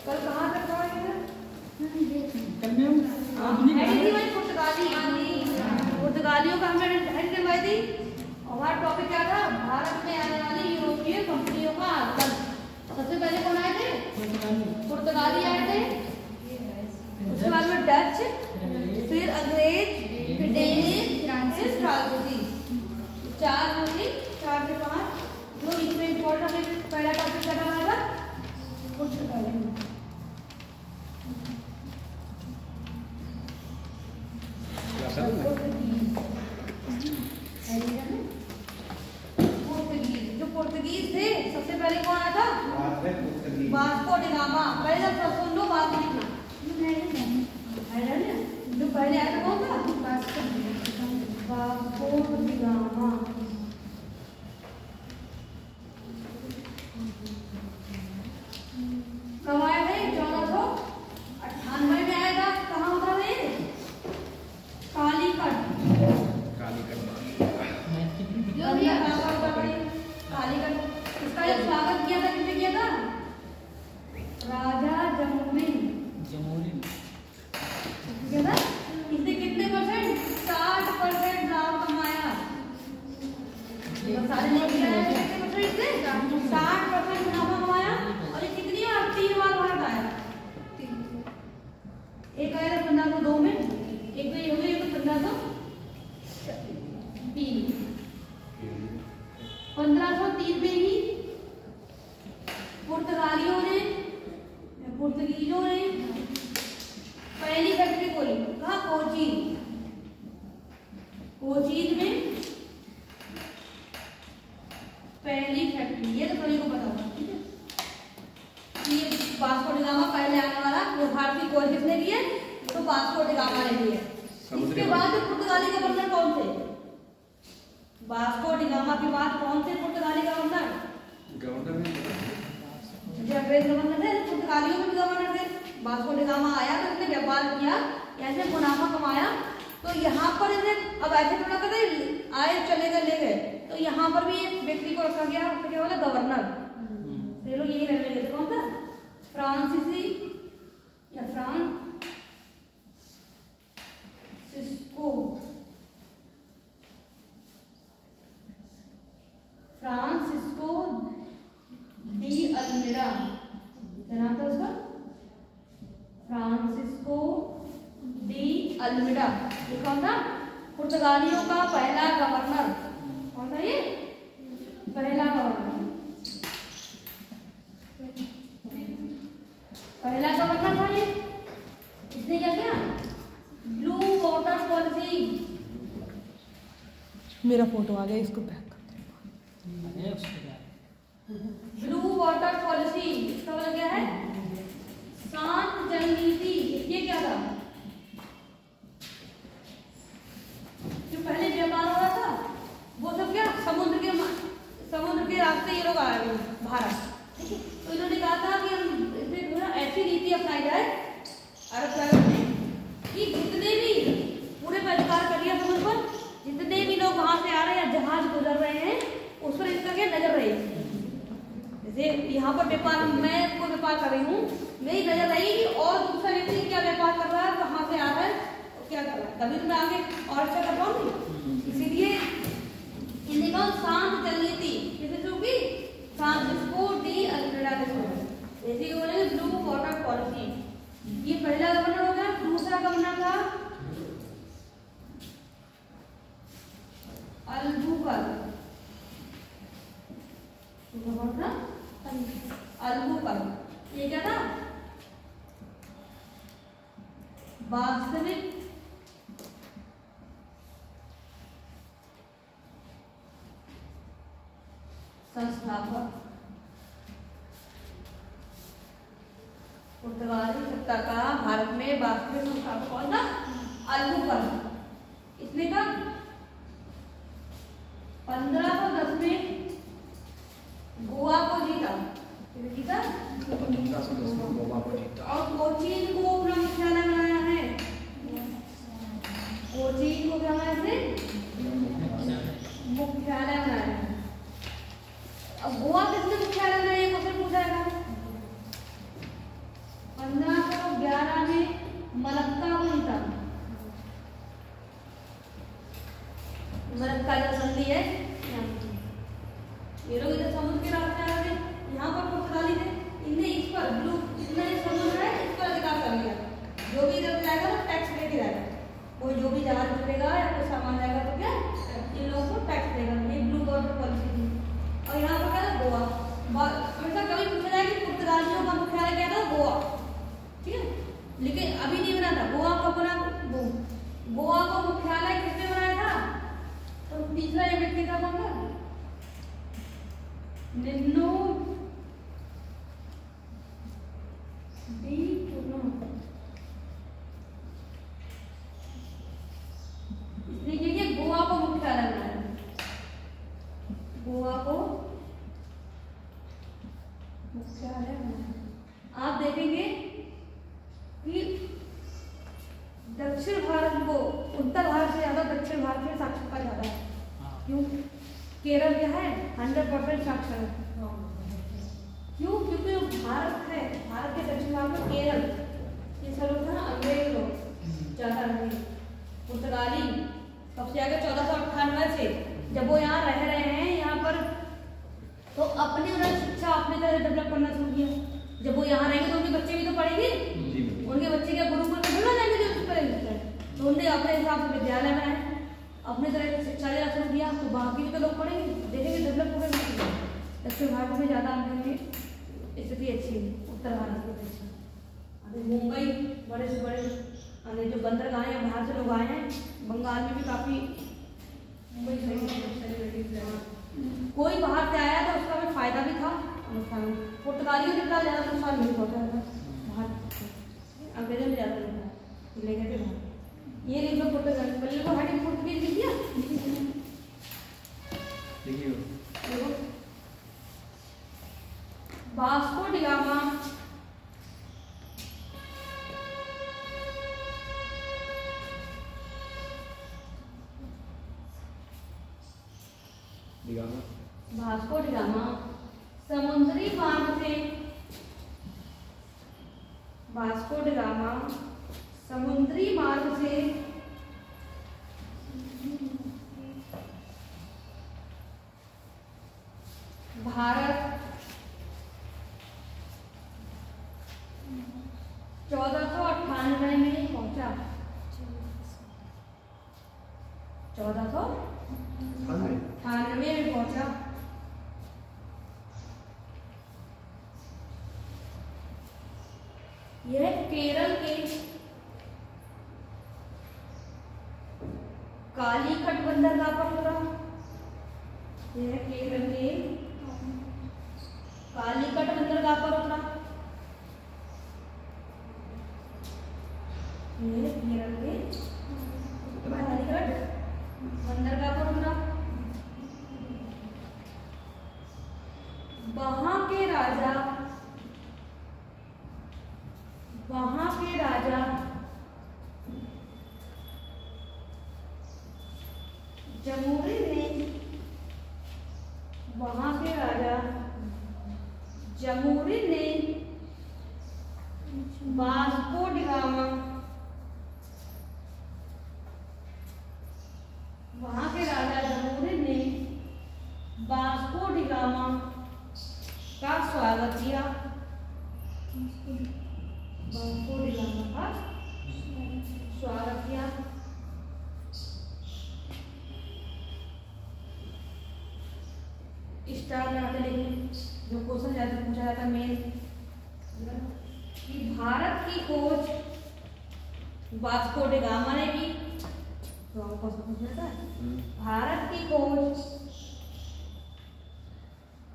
कल कहाँ तक पढ़ा पुर्तगालियों का हमने हेड करवाई थी। और हमारा टॉपिक क्या था? भारत में आने वाली यूरोपीय कंपनियों का आगमन। सबसे पहले कौन आए थे? पुर्तगाली आए थे। उसके बाद में डच, फिर अंग्रेज, फिर डेनिश, फिर फ्रांसीसी। 4 होगी, 4 से 5 जो इसमें इम्पोर्टेंट हमें पहला टॉपिक करना होगा पुर्तगाली। जो पुर्तगीज थे सबसे पहले कौन आया था? Vasco D gamma. पहले सब सुन लो, बात लिखना। जो पहले आया था कौन था? Vasco D gamma. कब आया था? 1498 में आया था। कहाँ होता है? कालीकट। इसका जब स्वागत किया था किसने किया था? राजा जमोरिन। इसने कितने परसेंट? 60% लाभ कमाया। सारे नहीं किया है, कितने परसेंट इसने? 60% मुनाफा कमाया। और ये कितनी बार? 3 बार भारत आया। एक आया था 1502 में, एक में हो गई 1503। 1503 में ही पुर्तगीजों ने पहली फैक्ट्री खोली। कहाँ? कोचीन में पहली फैक्ट्री। ये तो सभी को पता होगा, ठीक है। ये वास्को डी गामा पहले आने वाला जो भारतीय खोज किसने की है? तो वास्को डी गामा ने की है। इसके बाद पुर्तगाली गवर्नर कौन थे? वास्को डी गामा के बाद कौन थे पुर्तगाली गवर्नर? जो अंग्रेज गवर्नर थे, पुर्तगालियों के भी गवर्नर थे। वास्को डी गामा आया तो इसने व्यापार किया, ऐसे मुनाफा कमाया। तो यहाँ पर इन्हें अब ऐसे थोड़ा कहते आए चले गए ले गए, तो यहाँ पर भी एक व्यक्ति को रखा गया, उसको क्या बोला? गवर्नर। ये लोग यही रहने लगे। कौन था? फ्रांसीसी या फ्रांसिस्को डी अल्मेडा। क्या नाम था उसका? Francisco de Almeida. ये कौन था? पुर्तगालियों का पहला गवर्नर। कौन था ये? पहला गवर्नर। पहला गवर्नर था ये। इसने क्या किया? Blue water policy. मेरा फोटो आ गया, इसको पैक ब्लू वाटर पॉलिसी। इसका मतलब क्या है? शांत जल नीति। ये क्या था? जो पहले व्यापार हो रहा था वो सब क्या? समुद्र के रास्ते ये लोग आ रहे हैं भारत, ठीक है। तो इन्होंने कहा था कि हम इसमें ऐसी नीति अपनाई जाए अरब सागर में कि जितने भी पूरे परिष्कार कर लिया समुद्र पर, जितने भी लोग वहां से आ रहे हैं या जहाज गुजर रहे हैं उस पर इसका क्या नजर रही। जैसे यहाँ पर व्यापार, मैं कोई व्यापार कर रही हूँ, मेरी नजर रहेगी और दूसरा व्यक्ति क्या व्यापार कर रहा है, कहाँ से आ रहा है, क्या कर रहा है, तभी तो मैं आगे और अच्छा कर पाऊंगी। इसीलिए इन्हें कहा शांत जल नीति। किसे चूंकि फ्रांसिस्को डी अल्मेडा ने जैसे कि बोले ब्लू वाटर पॉलिसी। ये पहला गवर्नर हो गया। दूसरा गवर्नर था अल्बुकर्क। अल्बुकर्क ये क्या था? वास्तविक संस्थापक। पुर्तगाली सत्ता का भारत में वास्तविक संस्थापक कौन था? अल्बुकर्क। इसने कब? 1510 में गोवा को जीता। और कोचीन को अपना मुख्यालय बनाया है। कोचीन को क्या बनाया है? मुख्यालय बनाया है। अब गोवा किसने मुख्यालय बनाया? क्वेश्चन पूछा है। जहाज चलेगा या कोई सामान जाएगा तो क्या इन लोगों को टैक्स देगा। ये ब्लू वाटर पॉलिसी थी। और यहाँ पर क्या था गोवा। हमेशा कभी पूछा जाए कि पुर्तगालियों का मुख्यालय क्या था गोवा, ठीक है, लेकिन अभी नहीं बना था। गोवा का बना, गोवा को मुख्यालय किसने बनाया था? तो तीसरा ये व्यक्ति था कौन था? निन्नो डी टूनो। देखिए गोवा को मुख्यालय बनाया, गोवा को मुख्यालय बनाया। आप देखेंगे कि दक्षिण भारत को उत्तर भारत से ज्यादा दक्षिण भारत में साक्षरता ज्यादा है। क्यों? केरल क्या है 100% साक्षर है। क्यों? क्योंकि भारत है, भारत के दक्षिण भाग में केरल ये सब लोग ना अंग्रेज लोग ज्यादा रहे। पुर्तगाली सबसे आगे 1498 से जब वो यहाँ रह रहे हैं यहाँ पर, तो अपनी उन्होंने शिक्षा अपनी तरह डेवलप करना शुरू किया। जब वो यहाँ रहेंगे तो उनके बच्चे भी तो पढ़ेंगे, उनके बच्चे क्या गुरुकुल में ढूंढा जाएंगे जो करेंगे। तो उन्होंने अपने हिसाब से विद्यालय बनाए, अपनी तरह से शिक्षा देना शुरू किया। तो बाकी भी तो लोग पढ़ेंगे, देखेंगे डेवलप हो गए। दक्षिण भारत में ज़्यादा स्थिति अच्छी है, उत्तर भारत की अपेक्षा। अभी मुंबई बड़े से बड़े जो बंदरगाह हैं बाहर से लोग आए हैं। बंगाल में भी काफ़ी मुंबई कोई बाहर से आया तो उसका हमें फायदा भी था, नुकसान। पुर्तगालियों के ज़्यादा नुकसान नहीं पहुँचा था बाहर, अंग्रेजों में ज़्यादा नहीं था लेकर के बाहर। ये लिख लो पुर्तगाल, पहले को हट पुर्तगीज लिख दिया। देखो Vasco D gamma Vasco D gamma समुद्री मार्ग से, वास्को डी गामा समुद्री मार्ग से भारत 1498 में पहुंचा। 1498 में पहुंचा। यह केरल के कालीकट बंदरगाह पर उतरा। यह केरल के कालीकट बंदरगाह पर उतरा। यह केरल के कालीकट बंदरगाह पर उतरा। वहां के राजा जमूरी ने, वहां के राजा जमूरी ने वास्को डी गामा, वहां के राजा जमूरी ने वास्को डी गामा का स्वागत किया। वास्को डी गामा का स्वागत किया। स्टार लगाते लिखें जो क्वेश्चन ज्यादा पूछा जाता है मेन कि भारत की खोज वास्को डी गामा ने की। तो आपको पूछा जाता है भारत की खोज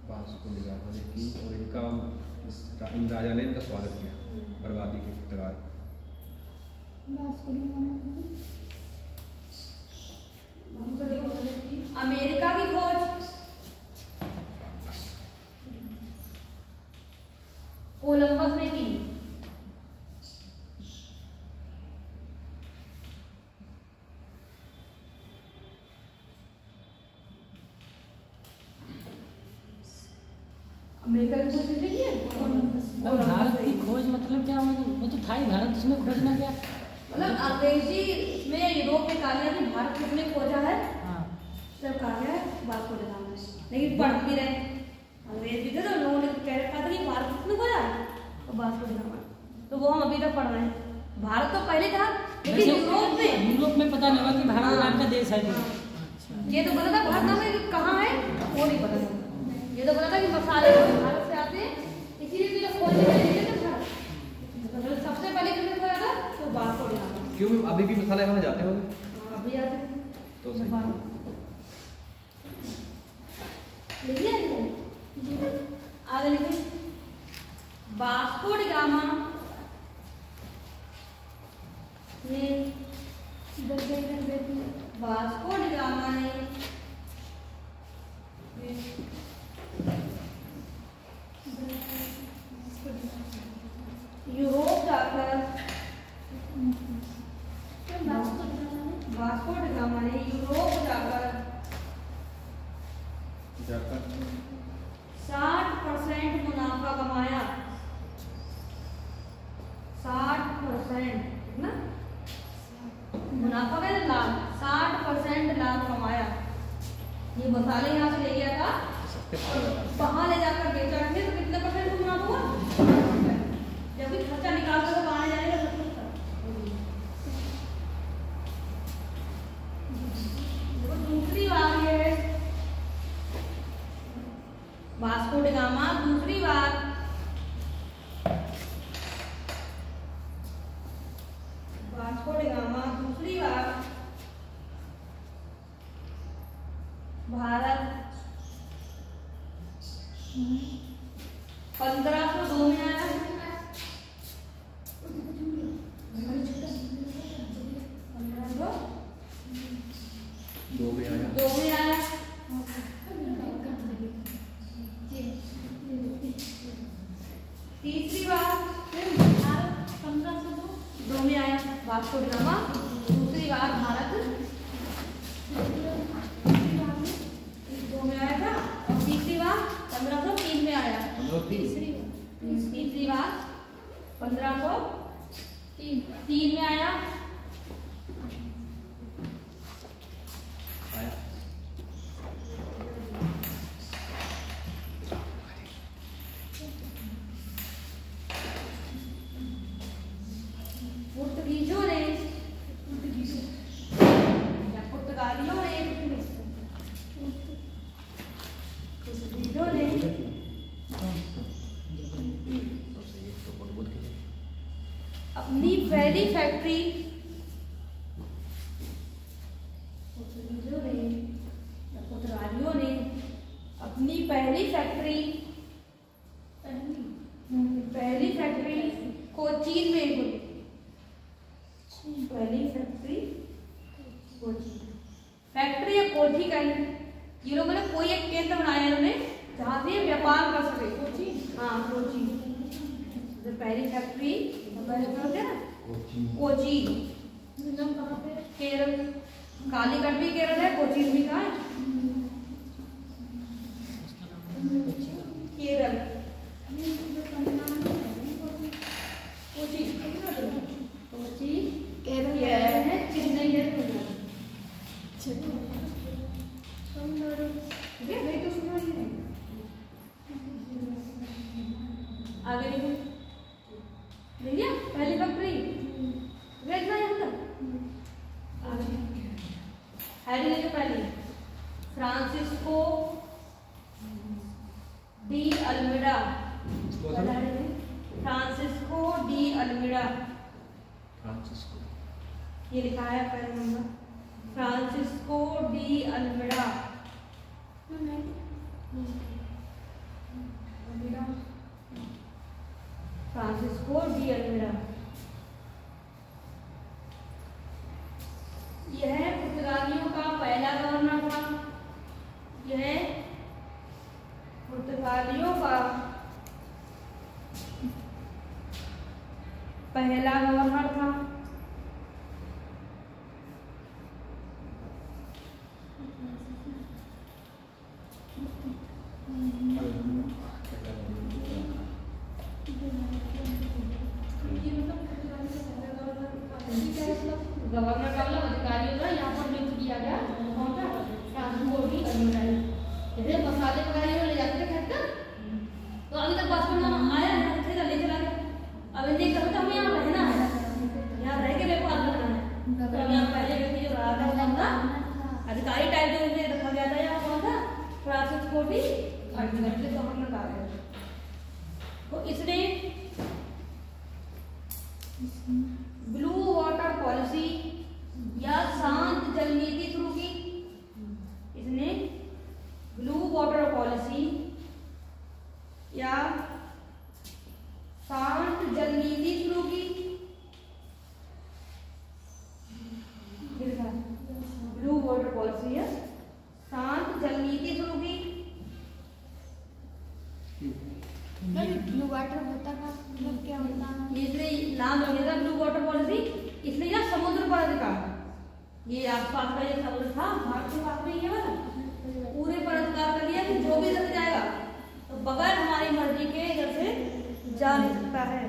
वास्को डी गामा ने की और इनका इन राजा ने इनका स्वागत किया बर्बादी के पुर्तगाल। अमेरिका की खोज कोलंबस ने की। अमेरिका की खोज किसने की है? भारत की खोज मतलब क्या? वो तो था ही भारत, उसमें खोजना क्या? मतलब अंग्रेजी में यूरोप में कहा गया कि भारत किसने खोजा है, सब कहा गया है वास्को डी गामा। लेकिन पढ़ भी रहे अंग्रेज भी थे तो लोगों ने कह रखा था कि भारत किसने खोजा है, तो वास्को डी गामा। तो वो हम अभी तक पढ़ रहे हैं भारत तो पहले था, वैसे लेकिन यूरोप में पता लगा कि भारत नाम का देश है। ये तो पता था भारत नाम है, कहाँ है वो नहीं पता था। ये तो पता था कि मसाले भारत से आते हैं, इसीलिए तो ये खोजने के लिए था। सबसे पहले किसने खोजा था? तो वास्को डी गामा। क्यों अभी भी मसाले वहाँ जाते होंगे? अभी आते हैं तो सही। लिखिए आगे लिखिए। वास्को डी गामा ने वास्को डी गामा ने यूरोप जाकर वास्को डी गामा ने यूरोप जाकर 60% मुनाफा कमाया। 60% ना मुनाफा का लाभ, 60% लाभ कमाया। ये मसाले यहाँ से ले गया था, वहां ले जाकर बेचा रखे तो कितने परसेंट मुनाफा हुआ? जब भी खर्चा निकाल कर आने जाने का सब कुछ था। दूसरी बार ये वास्को डी गामा दूसरी बार भारत 1502 में आया। 2 में आया। तीसरी बार 1502 में आया वास्को डी गामा। दूसरी बार भारत 2 में आया था और तीसरी बार 1503 में आया। तीसरी बार 1503 में आया। पुर्तगालियों ने अपनी पहली फैक्ट्री पुर्तगालियों ने अपनी पहली फैक्ट्री कोचीन में खोली। पहली फैक्ट्री कोचीन। फैक्ट्री या कोठी का ये लोगों ने कोई एक केंद्र बनाया इन्होंने जहाँ से व्यापार कर सके। कोचीन, हाँ कोचीन। तो पहली फैक्ट्री कोचीन। कहाँ पे? केरल। कालीकट भी केरल है, कोचीन भी कहाँ है? केरल। कोचीन केरल है, चेन्नई है। आगे देखो भैया पहली फैक्ट्री देखना यहाँ तक। आगे देखो पहली Francisco de Almeida. Francisco de Almeida ये लिखा है पहला नंबर। Francisco de Almeida. Francisco de Almeida यह पुर्तगालियों का पहला गवर्नर था। यह पुर्तगालियों का पहला गवर्नर था। गवर्नर का मतलब अधिकारियों द्वारा यहाँ पर नियुक्त किया गया। कौन सा? Francisco de Almeida. जैसे मसाले वगैरह ले जाते थे घर तक, तो अभी तक पासपोर्ट नाम आया है, ले चला गया। अब इन्हें कहा था हमें यहाँ रहना है, नाम रख दिया था ब्लू वाटर पॉलिसी, इसलिए ना समुद्र पर अधिकार। ये आसपास का ये समुद्र था भारत के पास में, ये वाला पूरे पर अधिकार कर लिया कि जो भी रख जाएगा तो बगैर हमारी मर्जी के इधर से जा नहीं सकता है,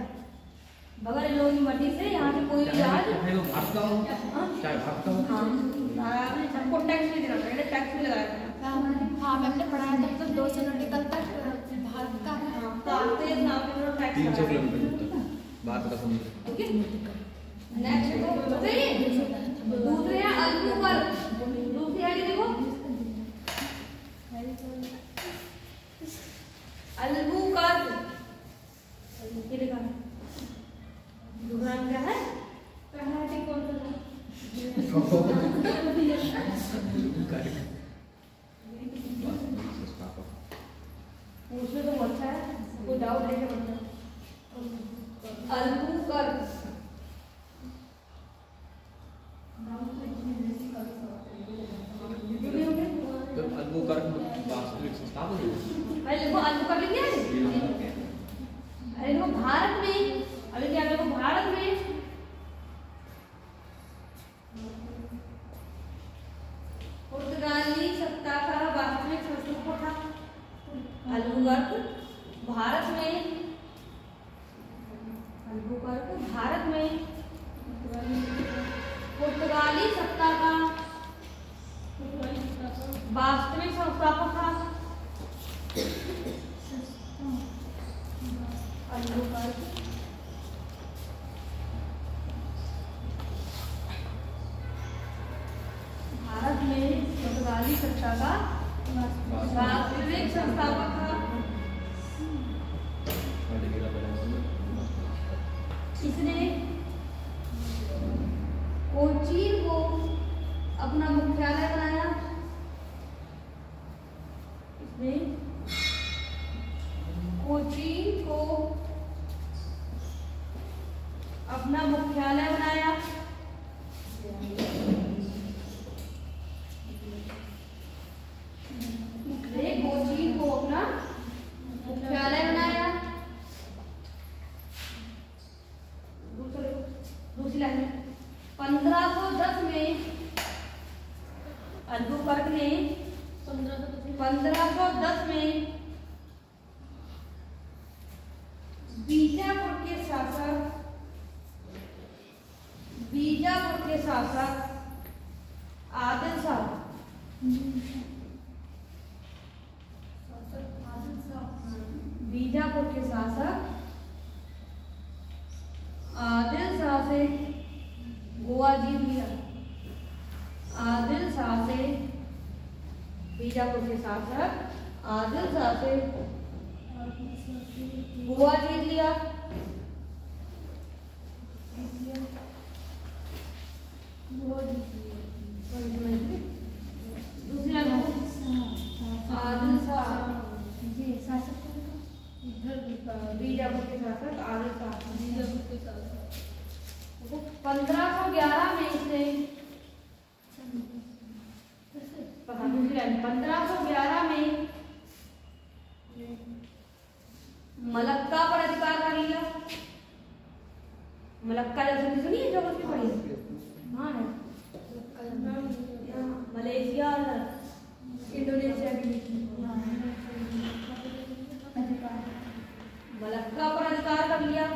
बगैर इन लोगों की मर्जी से यहाँ से कोई भी जहाज चाहे वो भारत का हो, चाहे भारत का हो। हाँ, सबको टैक्स भी देना पड़ेगा, टैक्स भी लगाया था। हाँ मैंने पढ़ाया था, मतलब 2 से नॉटिकल तक भारत का है। तो आपसे इस नाम पे थोड़ा टैक्स 300 लगाया। किलोमीटर तक भारत का समुद्र। ओके, नेक्स्ट तो बताइए दूसरे हैं अल्बुकर्क। दूसरी है कि देखो अल्बुकर्क, ये लिखा है। दूसरा नाम क्या है? पहला है कौन सा था? पूछने तो अच्छा है, कोई डाउट लेके बनता है। अल्बुकर्क तो अल्बुकर्क वास्तविक संस्थापक है। पहले देखो अल्बुकर्क लिख दिया है। अरे देखो भारत में, अभी क्या देखो भारत में पुर्तगाली सत्ता का वास्तविक संस्थापक था अल्बुकर्क। भारत में अल्बुकर्क भारत में पुर्तगाली सत्ता का वास्तविक संस्थापक था अल्बुकर्क। भारत में पुर्तगाली सत्ता का वास्तविक संस्थापक था। इसने कोचीन को अपना मुख्यालय बनाया। इसने कोचीन को अपना मुख्यालय बनाया। इसने कोचीन को अपना मुख्यालय बनाया। दूसरी लाइन में 1510 में अल्बुकर्क ने 1510 में बीजापुर के शासक आदिल शाह बीजापुर के शासक आदिल शाह से गोवा जीत लिया। आदिल शाह से बीजापुर के शासक आदिल शाह से गोवा जीत लिया। दूसरी आदिल शाह बीजापुर के शासक आदिल शाह 1511 में इसने 1511 में मलक्का पर अधिकार कर लिया। मलक्का जैसे सुनिए ज्योग्राफी पढ़ी हाँ है मलेशिया इंडोनेशिया की मलक्का पर अधिकार कर लिया।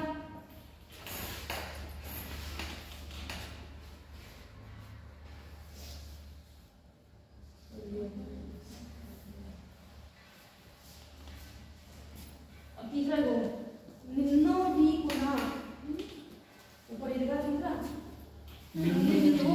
अब तीसरा गो निन्नो डी गुना ऊपर ये देखा तीसरा निन्नो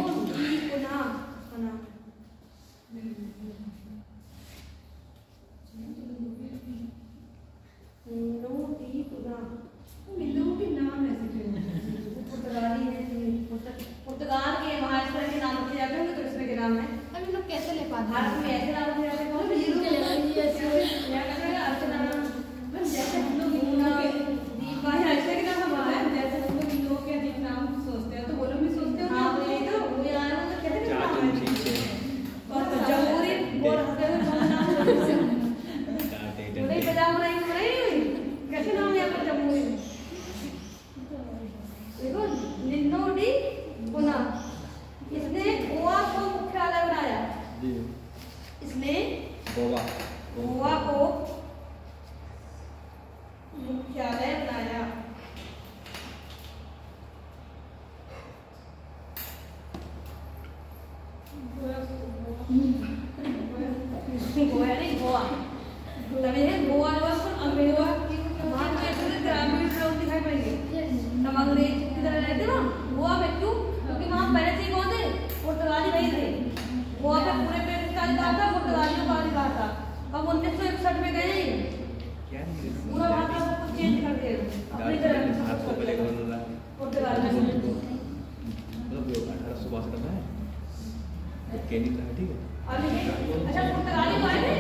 कैनिंग का है, ठीक है। और देखिए, अच्छा पुर्तगाली आए थे,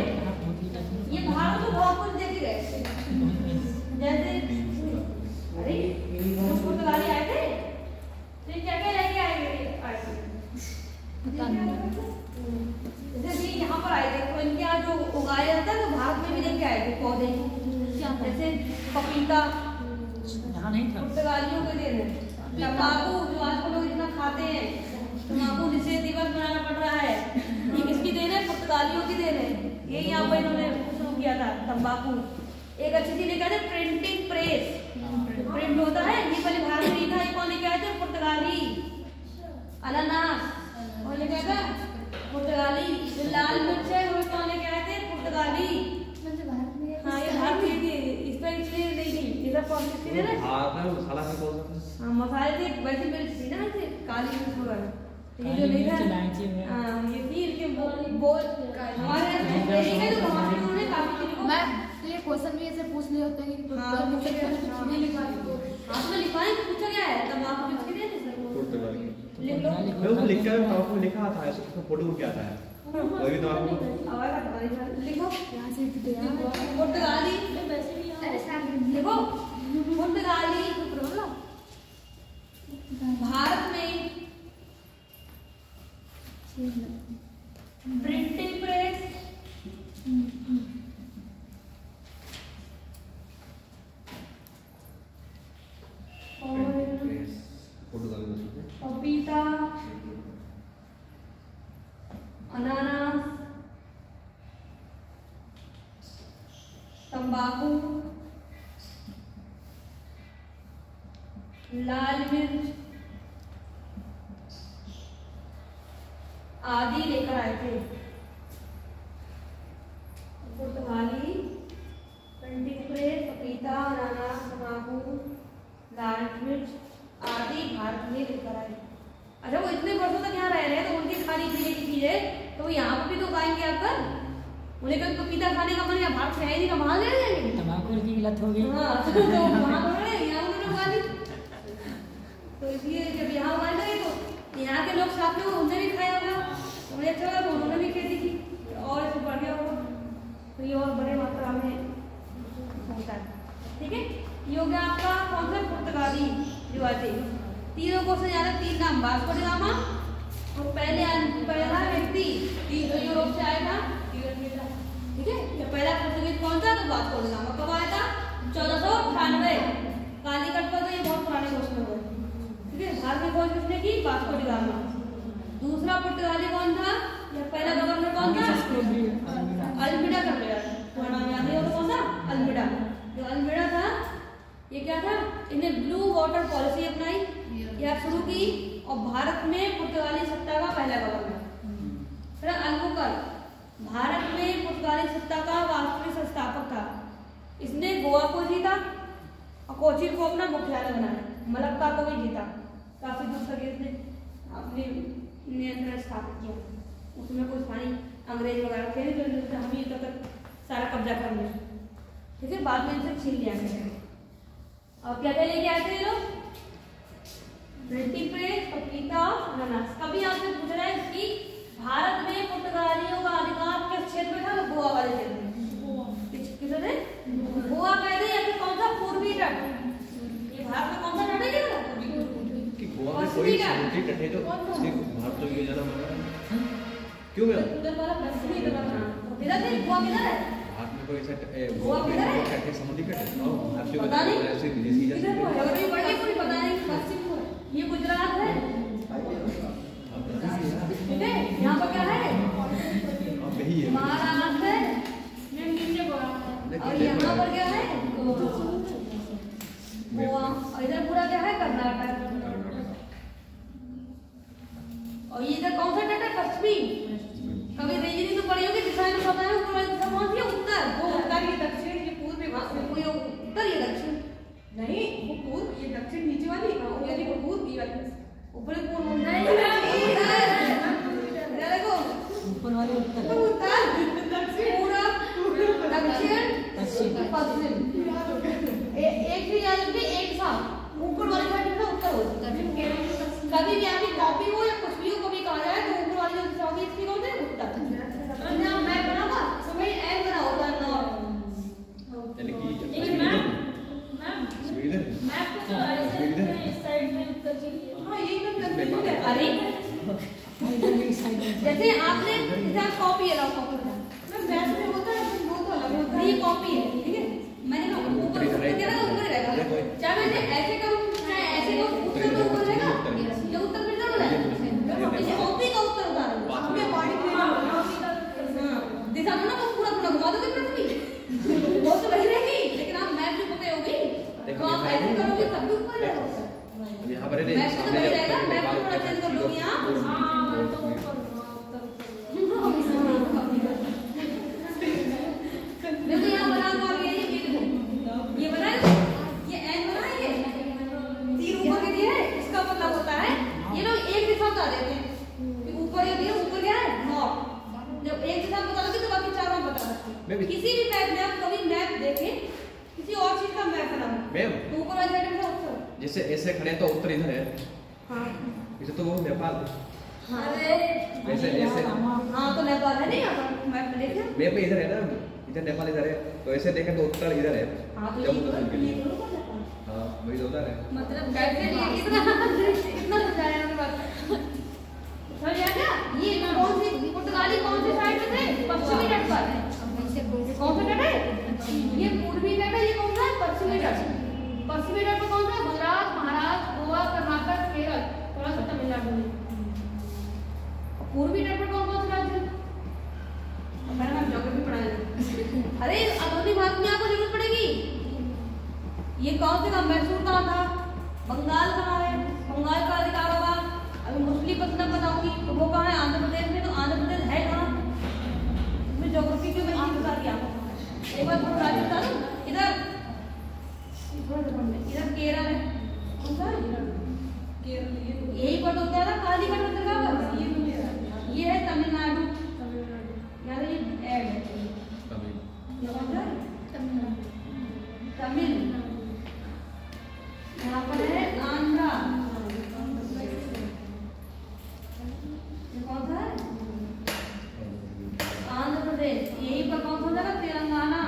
ये भारत को बहुत कुछ देके गए, जैसे अरे कुछ पुर्तगाली आए थे, तो ये क्या क्या लेके आए थे? जैसे यहाँ पर आए थे तो इनके यहाँ जो उगाया जाता है तो भारत में भी लेके आए थे पौधे, जैसे पपीता पुर्तगालियों के देन है। तंबाकू जो आजकल लोग इतना खाते हैं, तंबाकू निषेध दिवस मनाना पड़ रहा है, ये किसकी देन है? पुर्तगालियों की देन है। ये यहाँ पर इन्होंने शुरू किया था तंबाकू। एक अच्छी चीज लेके आए थे प्रिंटिंग प्रेस, प्रिंट होता है, ये पहले भारत में नहीं था, ये कौन लेके आए थे? पुर्तगाली। अनानास और लेके आए थे पुर्तगाली। जो लाल मिर्च है वो कौन लेके आए थे? पुर्तगाली। हाँ ये भारत में थी, इस पर इसलिए नहीं थी, ये सब कौन सी थी ना? मसाला है कौन सा? हाँ मसाले थे, वैसे मिर्च थी ना, ऐसे काली मिर्च वगैरह, ये जो नहीं था हाँ ये थी इनके बोल हमारे है तो वहाँ पे उन्होंने काफी चीजों को मैं तो ये क्वेश्चन भी ऐसे पूछ लिया होता है कि हाँ नहीं लिखा हाँ तो लिखवाएं पूछा गया है तब आप किसके दे दे सर पुर्तगाली लिख लो मैं उसको लिख कर आपको लिखा था, ऐसे उसका फोटो क्या आता है कोई भी तो आपको आवाज आता है, लिखो यहाँ से पुर्तगाली लिखो पुर्तगाली। भारत में प्रिंटिंग प्रेस पपीता अनानास तंबाकू लाल मिर्च आदि लेकर आए थे। पुर्तगाली प्रिंटिंग प्रेस पपीता अनानास तंबाकू लाल मिर्च आदि भारत में लेकर आए। अच्छा वो इतने वर्षों तक यहाँ रह रहे हैं तो उनकी खाने पीने की चीजें तो वो यहाँ पर भी तो उगाएंगे आकर, उन्हें कभी पपीता खाने का मन या भारत से है नहीं, कहाँ ले जाएंगे? तंबाकू की लत हो गई। हाँ तो वहाँ तो रहे यहाँ उन्होंने उगा ली, तो इसलिए जब यहाँ उगाए लगे तो यहाँ के लोग साथ में उन्होंने भी खाया होगा, उन्हें अच्छा लगा तो उन्होंने भी खेती की और इसको बढ़ गया होगा, तो ये और बड़े मात्रा में होता है। ठीक है, ये हो गया आपका कौन सा? पुर्तगाली रिवायतें। तीनों को से ज्यादा तीन नाम वास्को डी गामा और पहला व्यक्ति जो यूरोप से आया था, ठीक है, ये पहला पुर्तगीज कौन था? तो वास्को डी गामा। कब आया था? 1498। कालीकट पर तो ये बहुत पुराने क्वेश्चन हो गए। ठीक है, भारत में खोज किसने की? Vasco D gamma. दूसरा पुर्तगाली कौन था? या पहला गवर्नर कौन था? अल्मीडा का पूरा नाम याद है, कौन था? अल्मीडा। जो अल्मीडा था ये क्या था? इन्हें ब्लू वाटर पॉलिसी अपनाई या शुरू की और भारत में पुर्तगाली सत्ता का पहला गवर्नर। फिर अल्बुकर भारत में पुर्तगाली सत्ता का वास्तविक संस्थापक था। इसने गोवा को जीता और कोचीन को अपना मुख्यालय बनाया, मलक्का को भी जीता, काफी दूर तक इसने अपने नियंत्रण स्थापित किया। उसमें कोई स्थानीय अंग्रेज वगैरह थे तो हम ही तक सारा कब्जा कर लिया। ठीक है, बाद में इनसे छीन लिया गया। और क्या क्या लेके आए थे ये लोग? प्रिंटिंग प्रेस पपीता अनानास। कभी आपसे पूछ रहा है कि भारत में पुर्तगालियों का अधिकार किस क्षेत्र में था? तो गोवा वाले क्षेत्र में। किसने? गोवा कहते हैं या फिर कौन सा? पूर्वी तट। ये भारत में कौन सा तट है? कि गोवा में कोई समुद्री तट है जो सिर्फ भारत लोग ये जाना माना है? क्यों मैं उधर वाला पश्चिमी तरफ ना किधर है? गोवा किधर है? भारत में कोई ऐसा गोवा किधर है? कैसे समुद्री तट है? और भारतीय पता नहीं ऐसे विदेशी किधर है? अगर बड़ी पूरी पता नहीं पश्चिम को ये गुजरात है। ठीक है, यहाँ पर क्या है? महाराष्ट्र है और यहाँ पर क्या है? गोवा। और इधर पूरा क्या है? कर्नाटक। और ये इधर कौन सा तट है? पश्चिमी। कभी रीजनिंग तो पढ़ी होगी, दिशाएं तो पता है दिशा कौन सी है? उत्तर। वो उत्तर, ये दक्षिण, ये पूर्व, ये उत्तर, ये दक्षिण। नहीं वो पूर्व, ये दक्षिण नीचे वाली, यानी वो पूर्व की वाली ऊपर पूर्व नहीं देखो ऊपर वाले उत्तर उत्तर दक्षिण पूर्व दक्षिण पश्चिम एक ही याद रखिए, एक साथ ऊपर वाले साइड में उत्तर हो जाता है। कभी भी आपकी कॉपी हो या कुछ भी हो, कभी कहा जाए तो ऊपर वाली जो दिशा होगी इसकी हाँ यही तो कंफ्यूजन है। अरे जैसे आपने कॉपी है लाओ कॉपी मैं बैच में होता है वो तो अलग होता है। ये कॉपी है ठीक है मैंने कहा ऊपर ऊपर रहेगा चाहे मैं ऐसे करूँ चाहे ऐसे करूँ उत्तर में ऊपर रहेगा ये उत्तर में जरूर है इसे कॉपी का उत्तर उतारो हमें बॉडी दिशा ना पूरा पूरा घुमा दोगे पृथ्वी वो तो वही रहेगी लेकिन आप मैप जो पकड़े होगी तो आप ऐसे करोगे तब भी ऊपर रहेगा यहाँ पर मैप तो वही रहेगा मैप को थोड़ा चेंज कर लोगी आप देखो यहाँ बना हुआ है ये बना है ये एन बना है ये तीर ऊपर के दिया है इसका मतलब होता है ये लोग एक दिशा बता देते हैं कि ऊपर ये दिया ऊपर क्या है नॉर्थ जब एक दिशा बता दोगे तो बाकी चारों बता सकते हैं किसी भी मैप में आप कभी मैप देखें किसी और चीज का मैप बनाओ मैम तो ऊपर वाले साइड में उत्तर जैसे ऐसे खड़े तो उत्तर इधर है हाँ इसे तो वो नेपाल हाँ वैसे ऐसे हाँ तो नेपाल है नहीं यहाँ मैप में देखें मैप में इधर है ना इधर नेपाल इधर है तो ऐसे देखें तो उत्तर इधर है हाँ तो जम्मू कश्मीर के ये लिए दोनों का नेपाल हाँ वही तो उधर है मतलब कैसे लिए इतना समझाया मैंने बात समझ आया क्या ये कौन सी पुर्तगाली कौन सी साइड में थे पश्चिमी तट पर कौन सा तट है ये पूर्वी तट है ये कौन सा है पश्चिमी तट पश्चिमी तट पर कौन सा है गुजरात महाराष्ट्र गोवा कर्नाटक केरल थोड़ा सा तमिलनाडु में पूर्वी तट पर कौन कौन से राज्य है मैंने आप ज्योग्राफी पढ़ाया अरे आधुनिक भारत में आपको जरूरत पड़ेगी ये कौन से का मैसूर कहाँ था बंगाल कहाँ है बंगाल का अधिकार होगा अभी मछलीपट्टनम बताऊंगी तो वो कहाँ है आंध्र प्रदेश में तो आंध्र प्रदेश है कहाँ इसमें ज्योग्राफी के मैंने बता दिया एक बार थोड़ा राज्य बता दूं इधर केरल है कौन सा यही पर होता है ना कालीकट जगह पर ये है तमिलनाडु यार ये ऐड है ये कौन सा तमिल यहाँ पर है आंध्रा ये कौन सा है आंध्र प्रदेश यही पर कौन सा जगह तेलंगाना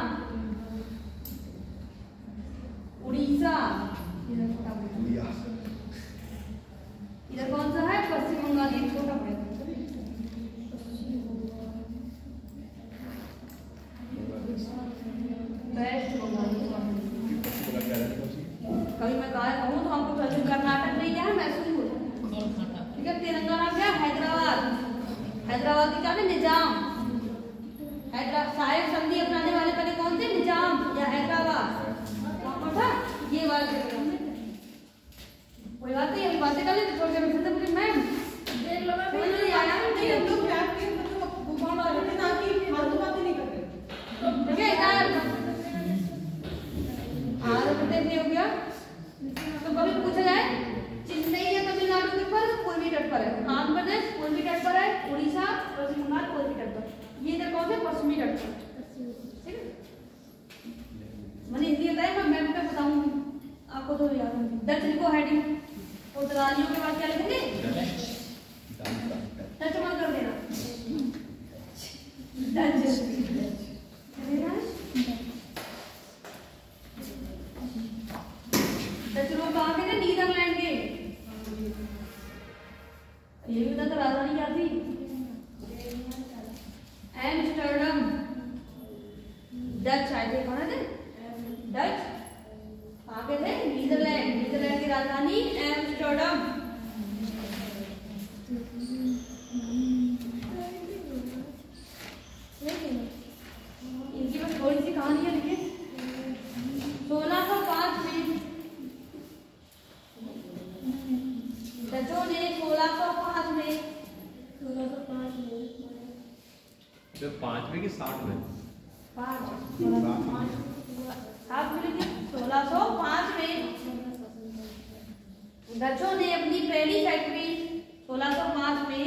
उड़ीसा इधर कौन सा है पश्चिम बंगाल एक छोटा पड़ेगा वेस्ट बंगाल कभी मैं कहा कहूँ तो आपको कर्नाटक में क्या है मैसूर ठीक है तेलंगाना क्या हैदराबाद हैदराबाद की क्या है निजाम हैदराबाद साहेब संधि अपनाने वाले पहले कौन थे निजाम या हैदराबाद कौन था ये वाले कोई बात नहीं अभी बातें कर लेते थोड़ी देर में फिर से मैम देख लो मैं आया नहीं हम लोग मैप के मतलब घुमा रहे थे ताकि फालतू बातें नहीं करते ठीक है यार आंध्र प्रदेश हो गया तो कभी पूछा जाए चेन्नई या तमिलनाडु के पर पूर्वी तट पर है आंध्र प्रदेश पूर्वी तट पर है उड़ीसा पश्चिम बंगाल पूर्वी तट पर ये इधर कौन से पश्चिमी तट पर ठीक है मैंने हिंदी बताया मैं मैप पे बताऊंगी आपको तो याद है दक्षिण को हेडिंग पुर्तगालियों के बाद क्या लिखेंगे टच मत कर देना डच लोग कहाँ के थे नीदरलैंड के ये भी बता राजधानी क्या थी एम्स्टर्डम डच आए थे कौन थे डच आगे थे नीदरलैंड नीदरलैंड की राजधानी एम्स्टर्डम इनकी बस थोड़ी सी कहानी है देखिए 1605 में डचों ने 1605 में 5 में कि 60 में 1605 में डचों ने अपनी पहली फैक्ट्री 1605 में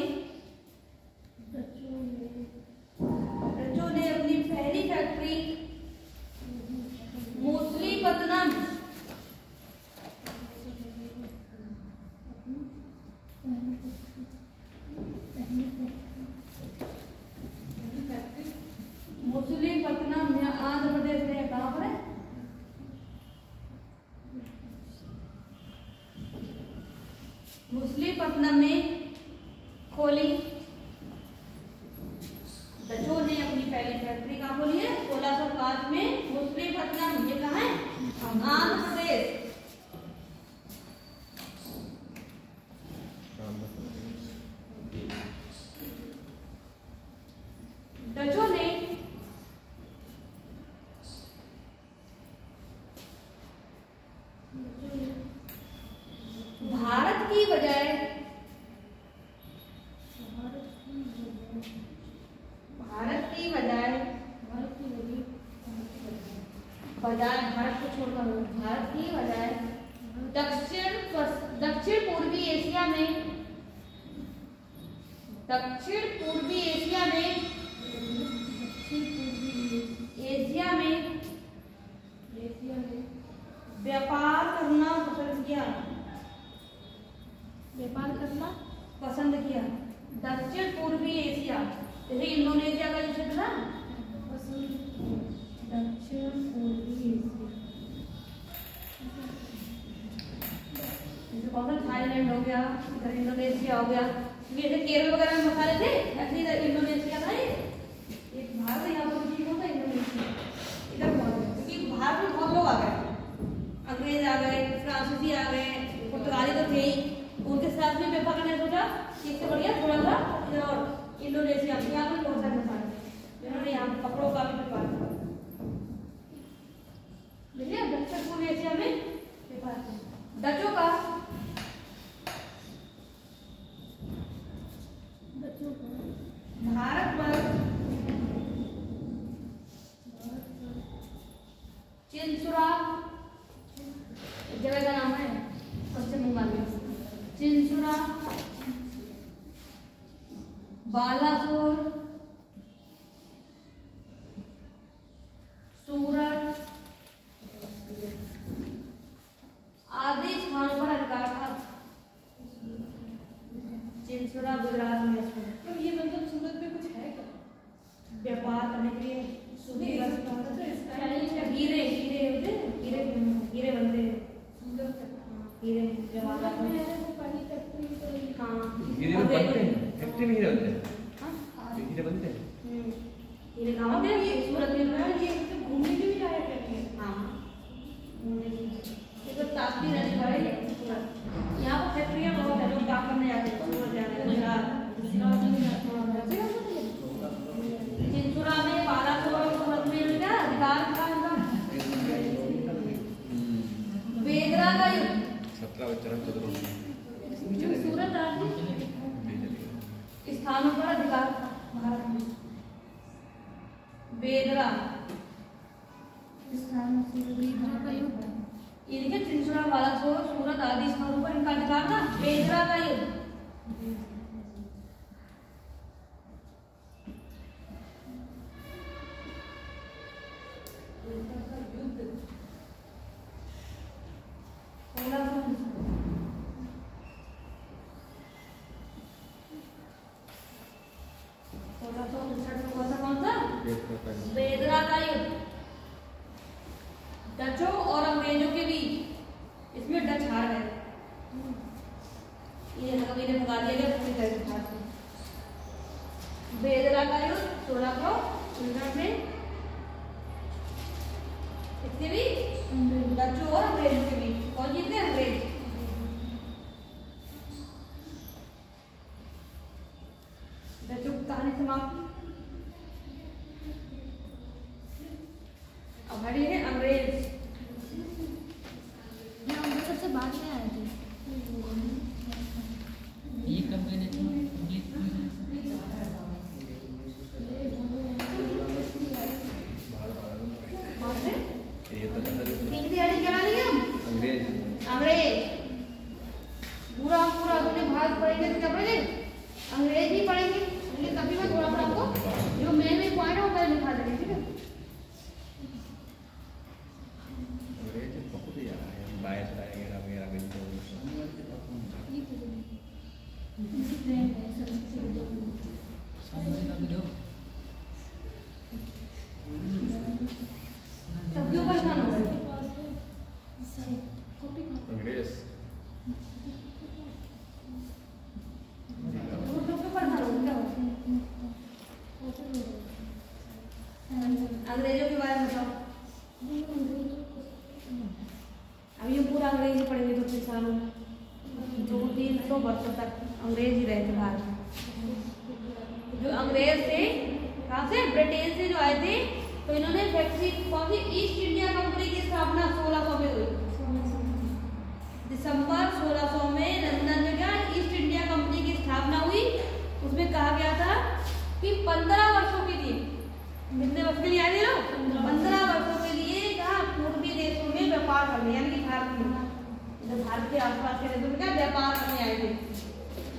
डचों ने अपनी पहली फैक्ट्री मछलीपट्टनम मछलीपट्टनम आंध्र प्रदेश में कहाँ पर है मछलीपट्टनम में खोली। डचों ने अपनी पहली फैक्ट्री कहाँ खोली है? 1605 में मछलीपट्टनम। ये कहाँ है? आंध्र प्रदेश। डचों ने भारत की बजाय भारत को छोड़कर भारत की बजाय दक्षिण पूर्वी एशिया में व्यापार करना पसंद किया। दक्षिण पूर्वी एशिया जैसे इंडोनेशिया का जो क्षेत्र था, दक्षिण पूर्वी एशिया कौन सा? थाईलैंड हो गया, इधर इंडोनेशिया हो गया। जैसे केरल वगैरह में मसाले थे, ऐसे इधर इंडोनेशिया था। ये भारत यहाँ पर भी होता है, इंडोनेशिया इधर बहुत है, क्योंकि भारत में बहुत लोग आ गए, अंग्रेज आ गए, फ्रांसीसी आ गए, पुर्तगाली तो थे ही। उनके साथ में व्यापार करने सोचा कि इससे बढ़िया थोड़ा सा इधर और इंडोनेशिया में यहाँ पर बहुत सारे मसाले, इन्होंने यहाँ कपड़ों का भी व्यापार किया। देखिए दक्षिण पूर्वी एशिया में व्यापार किया। डचों का भारत पर चिंसुरा जगह का नाम है, पश्चिम बंगाल में। चिंसुरा, बालासोर, सूरत आदि स्थानों पर अधिकार था। चिंसुरा गुजरात में है। तो ये मतलब सूरत में कुछ है क्या? व्यापार करने के लिए हीरे हीरे होते हैं, हीरे बनते हैं, हीरे जवाहरात में। हाँ हीरे बनते हैं, फैक्ट्री में हीरे बनते हैं। हीरे बनते हैं, हीरे कहाँ पे? ये सूरत में है। ये घूमने के भी लायक है। हाँ ये तो ताप्ती नदी पर है सूरत। यहाँ पर फैक्ट्रियाँ बहुत है, लोग काम करने जाते हैं सूरत जाते हैं, गुजरात। चिंसुरा में, बालासोर और सूरत में क्या अधिकार था इनका? बेदरा का युद्ध 17 चरण सूरत स्थानों पर अधिकार था भारत में। बेदरा का युद्ध, ये देखिए चिंसुरा, बालासोर, सूरत आदि स्थानों पर इनका अधिकार था। बेदरा का युद्ध बेदरा का युद्ध डचों और अंग्रेजों के बीच। इसमें डच हार गए, ये इन्हें भगा दिया गया पूरी तरह से भारत से। बेदरा का युद्ध 1659 में इसके बीच डचों और अंग्रेजों के बीच। कौन जीते? अंग्रेज। डचों की कहानी समाप्त। अब हरी है अंग्रेज। ये अंग्रेज सबसे बाद में आए थे। ये कब गए थे? अंग्रेज पूरा अपने भारत पढ़ेंगे तो क्या पढ़ेंगे? अंग्रेज ही पढ़ेंगे। लेकिन तभी मैं थोड़ा सा आपको जो मेन पॉइंट है वो मैं लिखा देंगे, ठीक है? तब क्यों परेशान हो गए? अंग्रेजी पढ़ेंगे तो फिर सालों 200-300 वर्षों तक अंग्रेज ही रहे थे भारत में। जो अंग्रेज थे कहाँ से, ब्रिटेन से जो आए थे, तो इन्होंने फैक्ट्री कौन सी, ईस्ट इंडिया कंपनी की स्थापना 1600 में हुई। दिसंबर 1600 में लंदन में क्या ईस्ट इंडिया कंपनी की स्थापना हुई। उसमें कहा गया था कि 15 वर्षों के लिए, कितने वर्ष के लिए आए थे लोग, 15 वर्षों के लिए कहा पूर्वी देशों में व्यापार करने, यानी कि भारत में, जब भारत के आसपास के देशों में क्या व्यापार करने आए थे।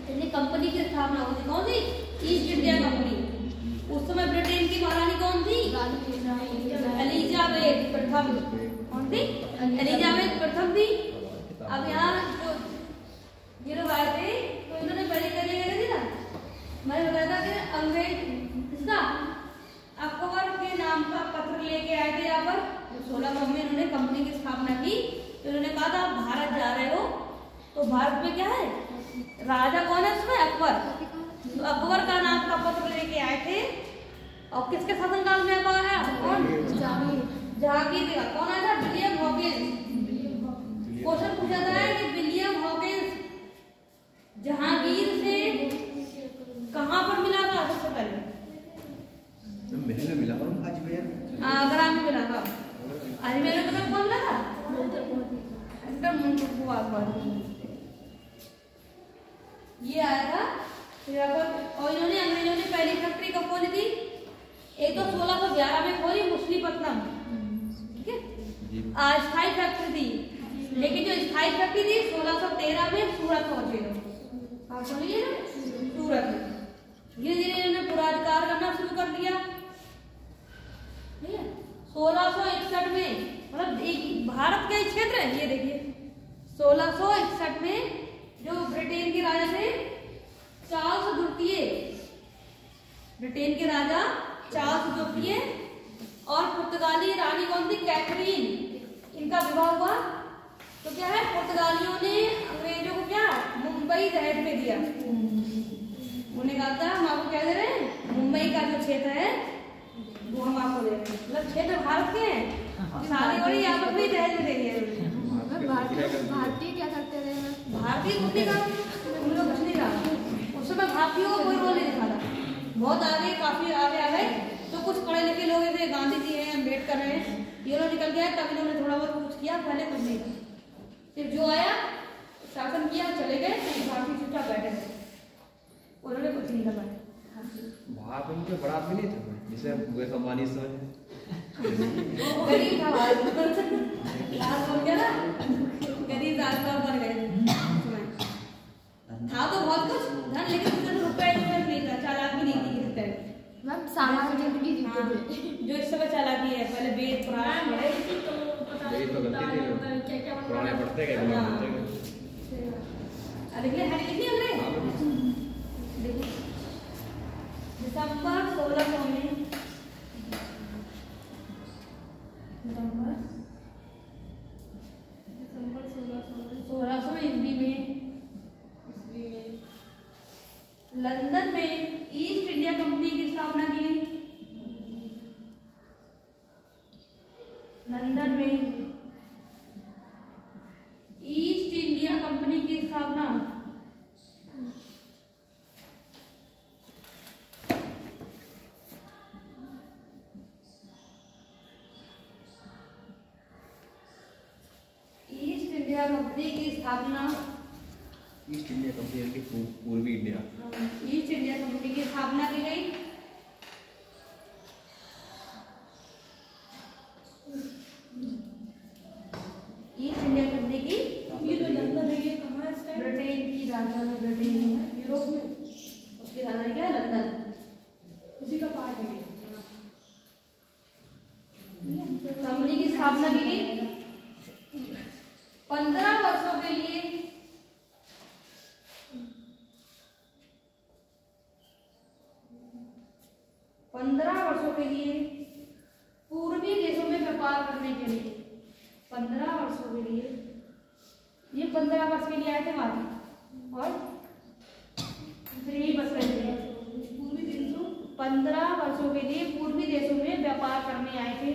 इसलिए कंपनी की स्थापना हुई थी, कौन सी, ईस्ट इंडिया कंपनी। उस समय ब्रिटेन की महारानी कौन थी, एलिजाबेथ प्रथम। कौन थी, एलिजाबेथ प्रथम थी। अब यहाँ जो ये लोग आए थे तो इन्होंने पहले क्या लिया थी ना, मैंने बताया था कि अंग्रेज इसका अकबर के नाम का पत्र लेके आए थे यहाँ पर। 1600 में इन्होंने कंपनी की स्थापना की। तो इन्होंने कहा था आप भारत जा रहे हो तो भारत में क्या है, राजा कौन है उसमें, अकबर। तो अकबर का नाम का पत्र लेके आए थे। और किसके शासनकाल में आया, कौन, जहांगीर का। कौन आया था, विलियम हॉकिंस। क्वेश्चन पूछा था कि विलियम हॉकिंस जहांगीर से कहाँ पर मिला था सबसे पहले, महल में मिला अजमेर, आगरा में मिला था। अजमेर में मतलब कौन लगा, ये आया था यहाँ पर। और इन्होंने अंग्रेजों ने पहली फैक्ट्री कब खोली थी, एक तो 1611 में खोली मुसलीपट्टनम, ठीक है, अस्थायी फैक्ट्री थी। लेकिन जो स्थायी फैक्ट्री थी 1613 में सूरत पहुंचे लोग, सुनिए ना, सूरत। धीरे धीरे इन्होंने पुराधिकार करना शुरू कर दिया। ठीक है, 1661 में, मतलब एक भारत का ही क्षेत्र है ये देखिए। 1661 में जो ब्रिटेन के राजा थे चार्ल्स द्वितीय, ब्रिटेन के राजा चार्ल्स द्वितीय और पुर्तगाली रानी कौन थी, कैथरीन, इनका विवाह हुआ। तो क्या है, पुर्तगालियों ने अंग्रेजों को क्या मुंबई शहर में दिया। उन्हें कहा था हम आपको क्या दे रहे हैं, मुंबई का जो क्षेत्र है वो हम आपको दे रहे हैं, मतलब क्षेत्र भारत के हैं और सारी बड़ी यहाँ पर भी दहेज में देंगे। भारतीय क्या करते रहे हैं, भारतीय कुछ नहीं कहा, उन लोग कुछ नहीं कहा। उस समय भारतीयों को कोई रोल नहीं दिखा था। बहुत आगे, काफी आगे आ गए तो कुछ पढ़े लिखे लोग ऐसे गांधी जी हैं, अम्बेडकर हैं, ये लोग निकल गए, तब इन्होंने थोड़ा बहुत कुछ किया, पहले कुछ नहीं था। फिर जो आया शासन किया, चले गए, भारतीय चुपचाप बैठे थे, उन्होंने कुछ नहीं कर पाया। वहाँ पे मुझे बड़ा आदमी नहीं था, जिसे मुकेश अंबानी से गरीब था भारत, लास्ट हो गया ना, गरीब राजपाल बन गए। था तो बहुत कुछ धन, लेकिन उसमें रुपए नहीं था, चालाकी नहीं थी किसी तरह। मैम सामान्य जिंदगी जीते थे। जो इस समय चालाकी है, पहले वेद पुराण पढ़े, यही तो गलती थी, पुराने पढ़ते गए, पुराने पढ़ते गए। देखिए है कितनी अंग्रेज, देखिए दिसंबर 1600 में, दिसंबर 1600 ईस्वी में लंदन में ईस्ट इंडिया कंपनी की स्थापना की गई। लंदन में ईस्ट इंडिया कंपनी की स्थापना कंपनी की स्थापना, ईस्ट इंडिया कंपनी की पूर्वी इंडिया, ईस्ट इंडिया कंपनी की स्थापना की गई। ईस्ट इंडिया कंपनी की, ये तो लंदन है, ये कहाँ है, ब्रिटेन की राजधानी, ब्रिटेन में, यूरोप में, उसकी राजधानी क्या है, लंदन, उसी का पार्ट है। कंपनी की स्थापना की गई। 15 वर्षों के लिए 15 वर्षों के लिए पूर्वी देशों में व्यापार करने के लिए, 15 वर्षों के लिए, ये 15 वर्ष के लिए आए थे वहां, और फिर यही बस रहे थे। पूर्वी देशों 15 वर्षों के लिए पूर्वी देशों में व्यापार करने आए थे।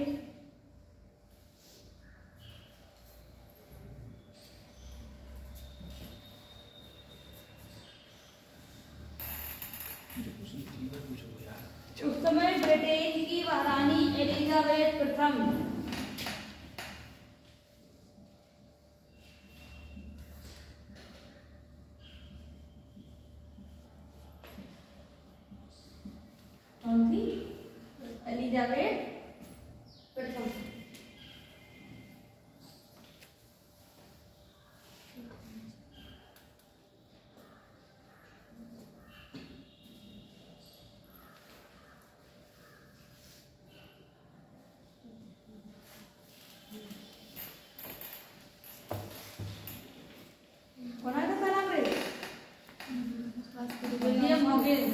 उस समय ब्रिटेन की महारानी एलिजाबेथ प्रथम कौन थी? एलिजाबेथ प्रथम। कौन आया था पहला अंग्रेज? William Hawkins.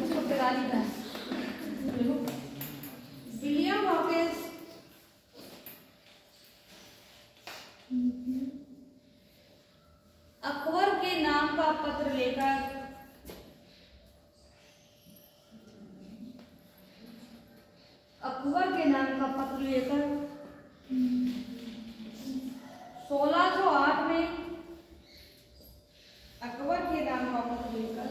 उसको गाली था। विलियम हॉकिंस अकबर के नाम का पत्र लेकर अकबर के नाम का पत्र लेकर 1608 में अकबर के नाम का पत्र लेकर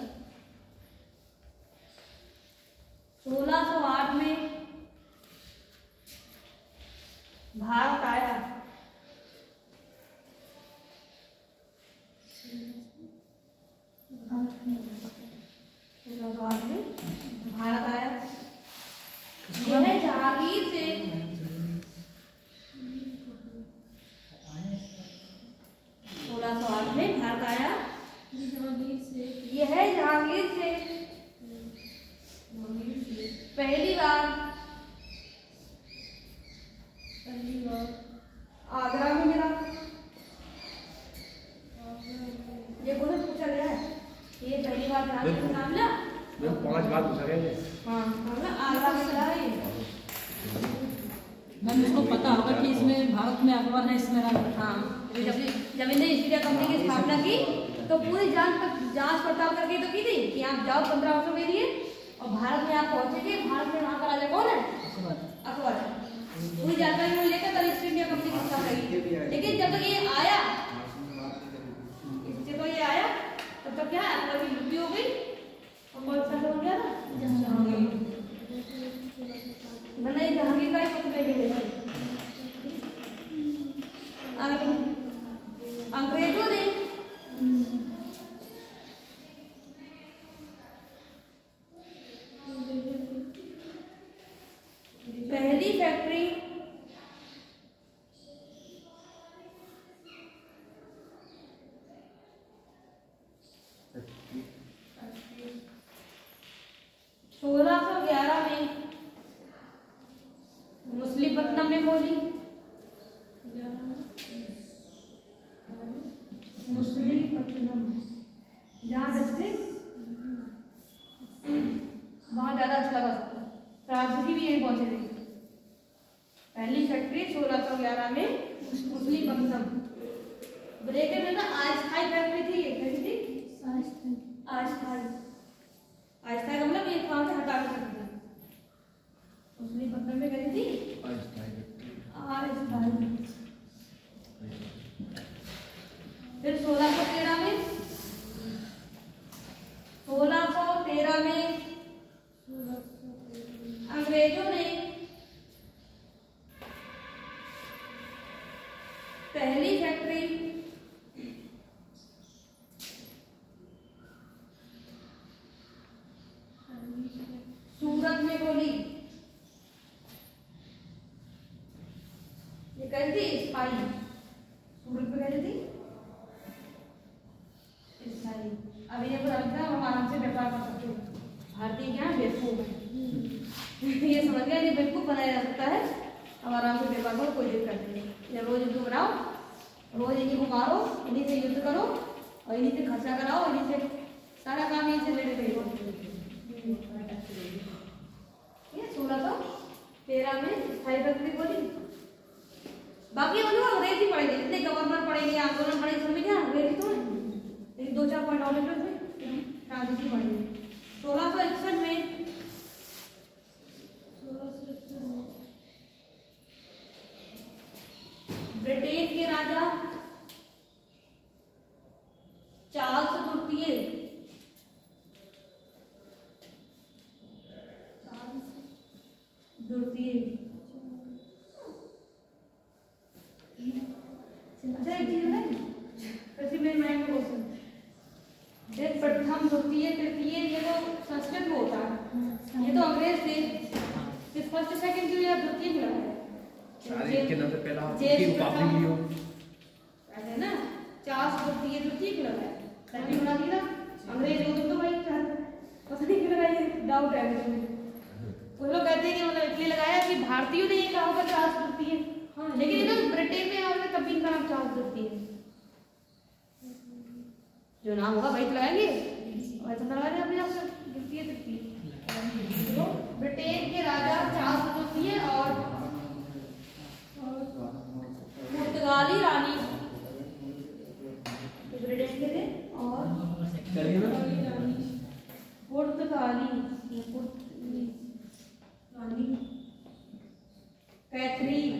1608 में भारत आया। भारत आया। यह जहांगीर से 1608 में भारत आया। यह जहांगीर से पहली बार आगरा में मिला। ये कौन पूछा गया है? ये पहली बार जहांगीर से नाम मिला। 5 बार पूछा गया है। हाँ ना, आगरा में मिला है। मैम इसको पता होगा कि इसमें भारत में अकबर है, इसमें रानी। हाँ, जब इन्हें ईस्ट इंडिया कंपनी की स्थापना की तो पूरी जांच पड़ताल करके तो की थी कि आप जाओ 15 वर्षों के लिए और भारत में आप पहुंचेंगे। भारत में वहाँ का राजा कौन है? अकबर। पूरी जानकारी में लेकर तब ईस्ट इंडिया कंपनी की स्थापना की। लेकिन जब तक ये आया, जब तो ये आया तब तक क्या है, अकबर की मृत्यु हो गई और कौन सा हो गया ना, जहांगीर। मैंने जहांगीर का ही पत्र ले लिया। अंग्रेजों ने पहली फैक्ट्री सोलह सौ 11 में मछलीपट्टनम में खोली। मछलीपट्टनम जहाँ बचते वहाँ ज्यादा अच्छा लगा सकता। राजनीति भी यहीं पहुंचे थे। पहली फैक्ट्री 1611 में मछलीपट्टनम। ब्रेकर में ना अस्थायी फैक्ट्री थी। ये कैसी थी? अस्थायी। अस्थायी का मतलब ये कहाँ से हटा सकते थे। मछलीपट्टनम में कैसी थी? अस्थायी। फिर 1613 में अंग्रेजों ने पहली फैक्ट्री सूरत में खोली। ये कैसी थी? स्थायी। सूरत में कैसी थी? स्थायी। अब ये पता लगता है हम आराम से व्यापार कर सकते हैं। भारतीय क्या है? बेवकूफ है। ये समझ गया, ये बेवकूफ बनाया जा सकता है। अब आराम से व्यापार करो, कोई दिक्कत नहीं। जब रोज युद्ध बनाओ, रोज इन्हीं को मारो, इन्हीं से युद्ध करो और इन्हीं से खर्चा कराओ, इन्हीं से सारा काम यहीं से लेने के लिए। 1613 में स्थायी फैक्ट्री खोली। बाकी अंग्रेजी पढ़ेंगे, जितने गवर्नर पढ़ेंगे, आंदोलन पढ़ेंगे, समझ गया अंग्रेजी तो है। लेकिन 2-4 पॉइंट और राजनीति पढ़ेंगे। 1661 में ब्रिटेन के राजा चार्ल्स तृतीय मेरे माइंड में क्वेश्चन देख प्रथम द्वितीय तृतीय ये तो संस्कृत में होता है, ये तो अंग्रेज थे, फिर फर्स्ट सेकंड क्यों या द्वितीय क्यों है? सारे इनके नाम से पहला जे की उपाधि लियो ऐसे ना, चार द्वितीय द्वितीय क्यों लगाया? तभी बना दिया अंग्रेज लोग तो भाई पता नहीं क्यों लगाया, डाउट है मुझे। वो लोग कहते हैं कि मतलब इसलिए लगाया कि भारतीयों ने ये कहा होगा चार द्वितीय, हाँ लेकिन इन्होंने ब्रिटेन में आगे तब भी इनका नाम चार द्वितीय है, जो नाम होगा वही तो लगाएंगे, वैसा लगा दें अपने आप से द्वितीय तृतीय। तो ब्रिटेन के राजा चार्ल्स द्वितीय और पुर्तगाली रानी ब्रिटिश के थे, और पुर्तगाली रानी कैथरीन,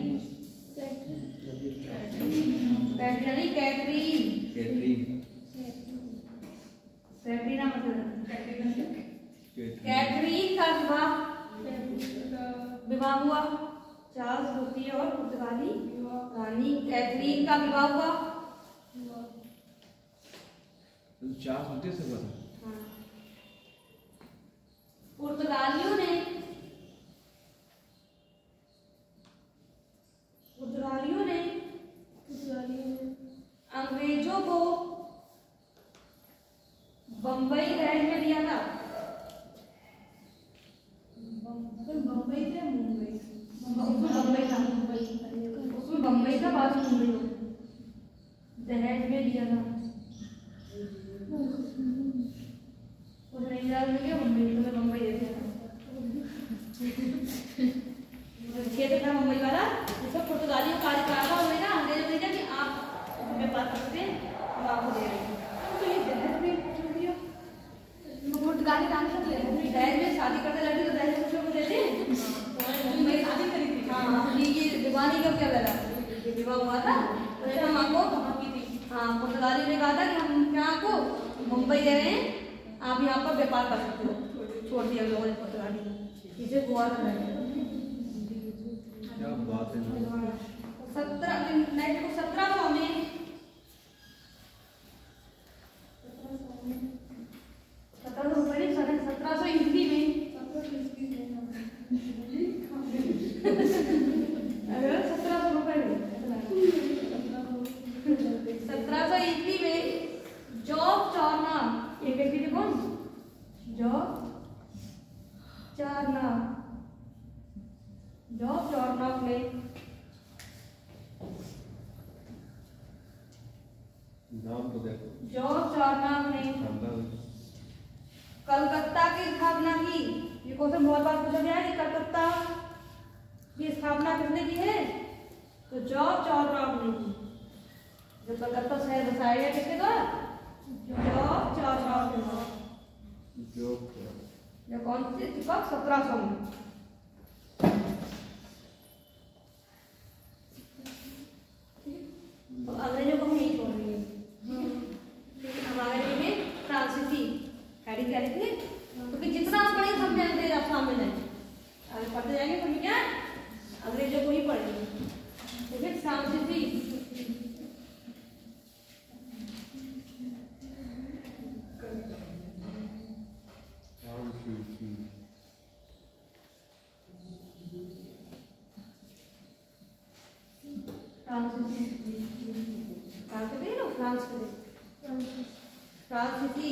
कैथरीन कैटरीना मतलब कैथरीन का विवाह हुआ, चार्ल्स द्वितीय और पुर्तगाली रानी कैथरीन का विवाह हुआ। चार होते से हुआ था। हाँ। पुर्तगालियों ने अंग्रेजों को बंबई रहने में दिया था। बंबई थे मुंबई, बंबई था, उसमें बंबई था, बाद में मुंबई दहेज में दिया था। उसने इंदिरा में क्या मुंबई, तुम्हें बंबई दे दिया क्षेत्र था मुंबई वाला, जिसमें पुर्तगालियों का कार्यकाल था, उन्होंने ना अंग्रेजों ने कहा कि आप व्यापार कर सकते हैं, हम आपको दे रहे हैं। तो ये दहेज में छोड़ दिया, पुर्तगाली रानी को दे रहे दहेज में शादी करते लड़की तो दहेज कुछ लोग देते हैं। मुंबई शादी करी थी, हाँ ये दीवानी का क्या लगा, ये विवाह हुआ था तो हम आपको की थी, हाँ पुर्तगाली ने कहा था कि हम क्या आपको मुंबई दे रहे हैं, आप यहाँ पर व्यापार कर सकते हो। छोड़ दिया लोगों ने पुर्तगाली, इसे गोवा कर रहे हैं। क्या बात है। 1700 में 1700 ईस्वी में 1700 ईस्वी में जॉब चार्नर, एक व्यक्ति थे कौन, जॉब चार्नर ने नाम तो देखो, जॉब चार्नर ने कलकत्ता की स्थापना की। ये क्वेश्चन बहुत बार पूछा गया है कि कलकत्ता की स्थापना किसने की है, तो जॉब चार्नर ने की। जो कलकत्ता शहर बसाया गया किसके द्वारा, जॉब चार्नर के द्वारा। जो कौन सी 1700 में। तो अंग्रेजों को हम यही छोड़ रही है। हम आगे में फ्रांसीसी हैडी क्या लिखे, क्योंकि जितना आप पढ़ेंगे सब में अंग्रेज आप सामने जाएंगे, आगे पढ़ते जाएंगे तो क्या अंग्रेजों को ही पढ़ेंगे। देखिए फ्रांसीसी फ्रांसीसी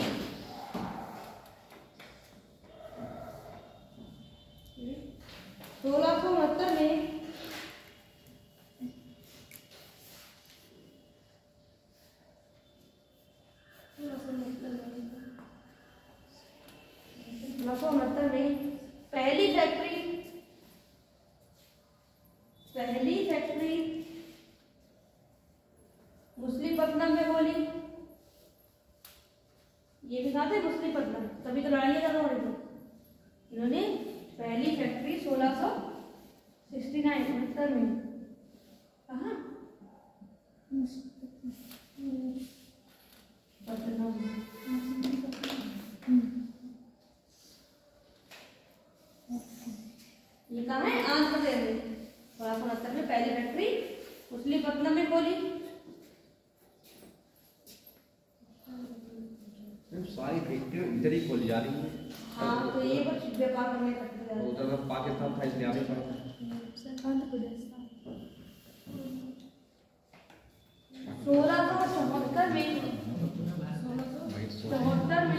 1669 में पहली फैक्ट्री मुस्लिपट्टनम में खोली। ये भी कहा था मुस्लिपट्टनम, तभी तो लड़ाई कर रहे थे। इन्होंने पहली फैक्ट्री 1669 में कहा, ये कहा है आंध्र प्रदेश में। 1669 में पहली फैक्ट्री मुस्लिपट्टनम में खोली। सारी फैक्ट्री इधर ही खोली जा रही है। हाँ तो ये कुछ व्यापार करने का तो उधर तो पाकिस्तान था इसलिए आगे पड़ा था। 1674 में भाई सोच 74 में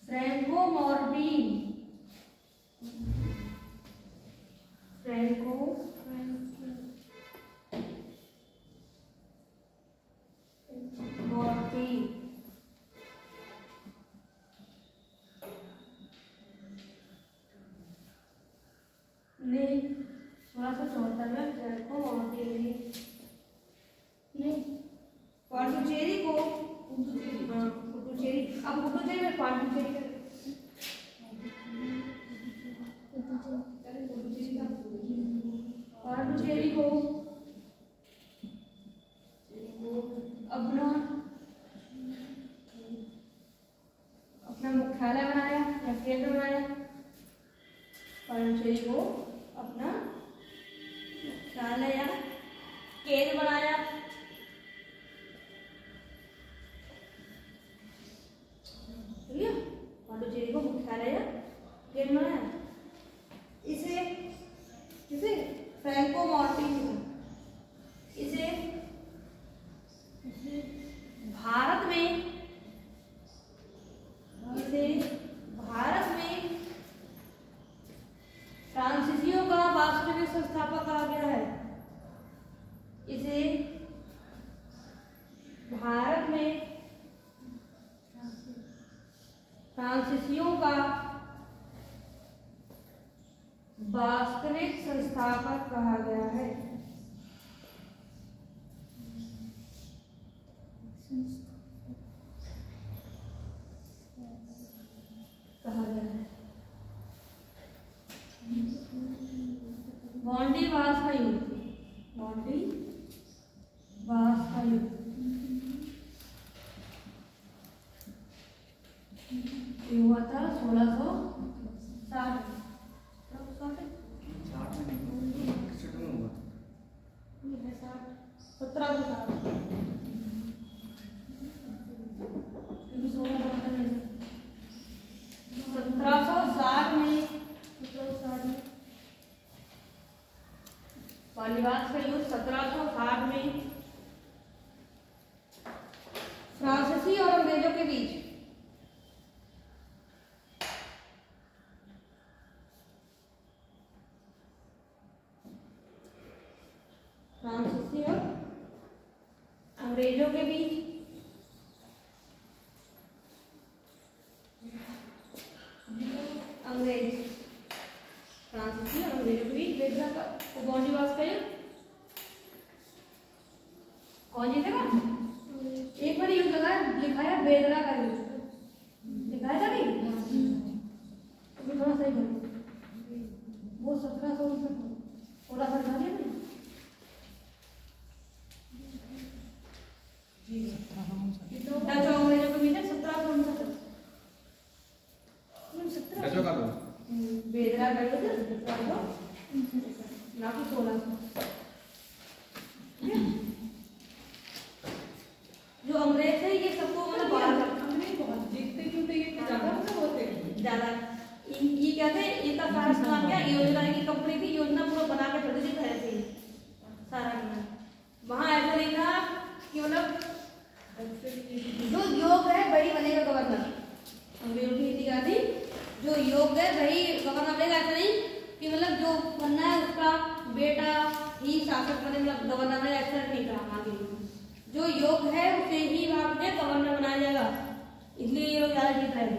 फ्रैंको मॉर्बिन फ्रैंको मॉर्बिन ने 1674 में फ्रैंको मॉर्बिन ने पांडुचेरी को पुडुचेरी अब पुडुचेरी में पांडुचेरी पांडुचेरी को अपना अपना मुख्यालय बनाया या केंद्र बनाया। पांडुचेरी को अपना मुख्यालय या केंद्र बनाया। पांडुचेरी को मुख्यालय या केंद्र बनाया। इसे फ्रैंको मॉर्बिन इसे भारत में फ्रांसीसियों का वास्तविक संस्थापक कहा गया है। इसे भारत में फ्रांसीसियों का वास्तविक संस्थापक कहा गया है। बॉन्डीवास का युद्ध ये हुआ था 1660 1760 में बॉन्डीवास का युद्ध 1760 में फ्रांसीसी और अंग्रेजों के बीच फ्रांसीसी और अंग्रेजों के बीच अंग्रेज फ्रांसीसी और अंग्रेजों के बीच बेदरा का बॉन्डीवास का युद्ध कौन जीतेगा? एक बार युद्ध लगा लिखा है बेदरा का युद्ध लिखा है अभी थोड़ा सही करो वो 1759 थोड़ा सा ध्यान दिया डच और अंग्रेजों के बीच 1759 डचों का तो बेदरा का युद्ध ना कि 1600 जो अंग्रेज थे ये सबको मतलब बाहर जीतते क्यों थे ये ज्यादा होते ज्यादा ये क्या थे इनका सारा सामान क्या योजना की कंपनी की योजना पूरा बना के छोड़ दी पहले से सारा वहाँ ऐसा नहीं था कि मतलब जो योग्य है वही बनेगा गवर्नर। अंग्रेजों की नीति क्या थी जो योग्य है वही गवर्नर बनेगा। ऐसा नहीं कि मतलब जो बनना है उसका बेटा ही शासक बने मतलब गवर्नर बनेगा ऐसा नहीं था। आगे जो योग्य है उसे ही वहाँ पे गवर्नर बनाया जाएगा इसलिए ये लोग ज्यादा जीत रहे हैं।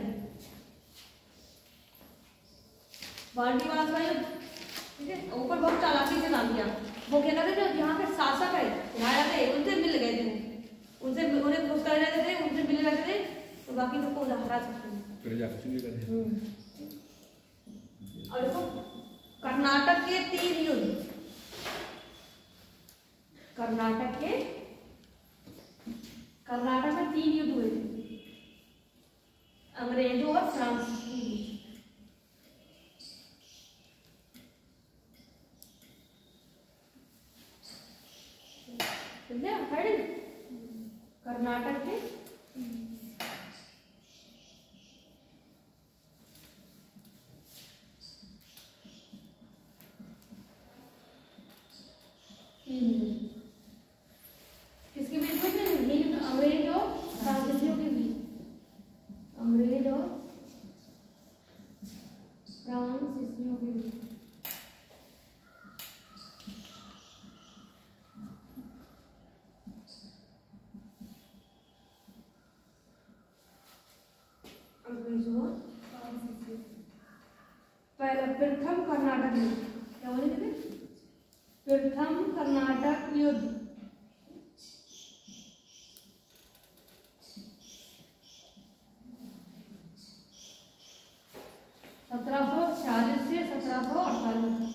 बॉन्डीवास का युद्ध ठीक है ऊपर बहुत चालाकी से काम किया। वो क्या कहते थे जो यहाँ पे शासक है राजा थे उनसे मिल गए थे उनसे उन्हें खुश कर रहते थे उनसे मिल रहते थे तो बाकी सबको हरा सकते हैं। और देखो कर्नाटक के 3 युद्ध कर्नाटक में 3 युद्ध हुए थे अंग्रेजों और फ्रांसीसी के बीच। कर्नाटक के किसके बीच में? ये अंग्रेज और फ्रांसीसियों के बीच, अंग्रेज और फ्रांसीसियों के बीच। पहला प्रथम कर्नाटक युद्ध, क्या बोले थे? प्रथम कर्नाटक युद्ध 1746 से 1748।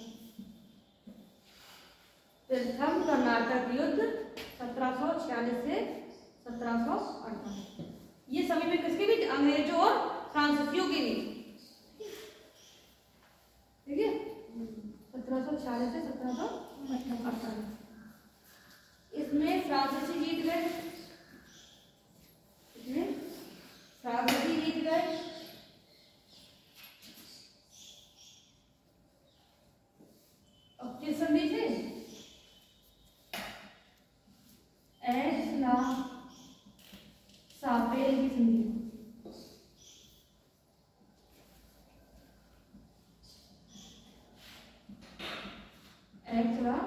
प्रथम कर्नाटक युद्ध 1746 से 1748। ये सभी में किसके बीच? अंग्रेजों और फ्रांसीसियों के बीच। ठीक है, 1746 से 1748। इसमें फ्रांसीसी जीत गए, इसमें फ्रांसीसी जीत गए। अब किस संधि से? एच-ला सापेल की संधि। एच-ला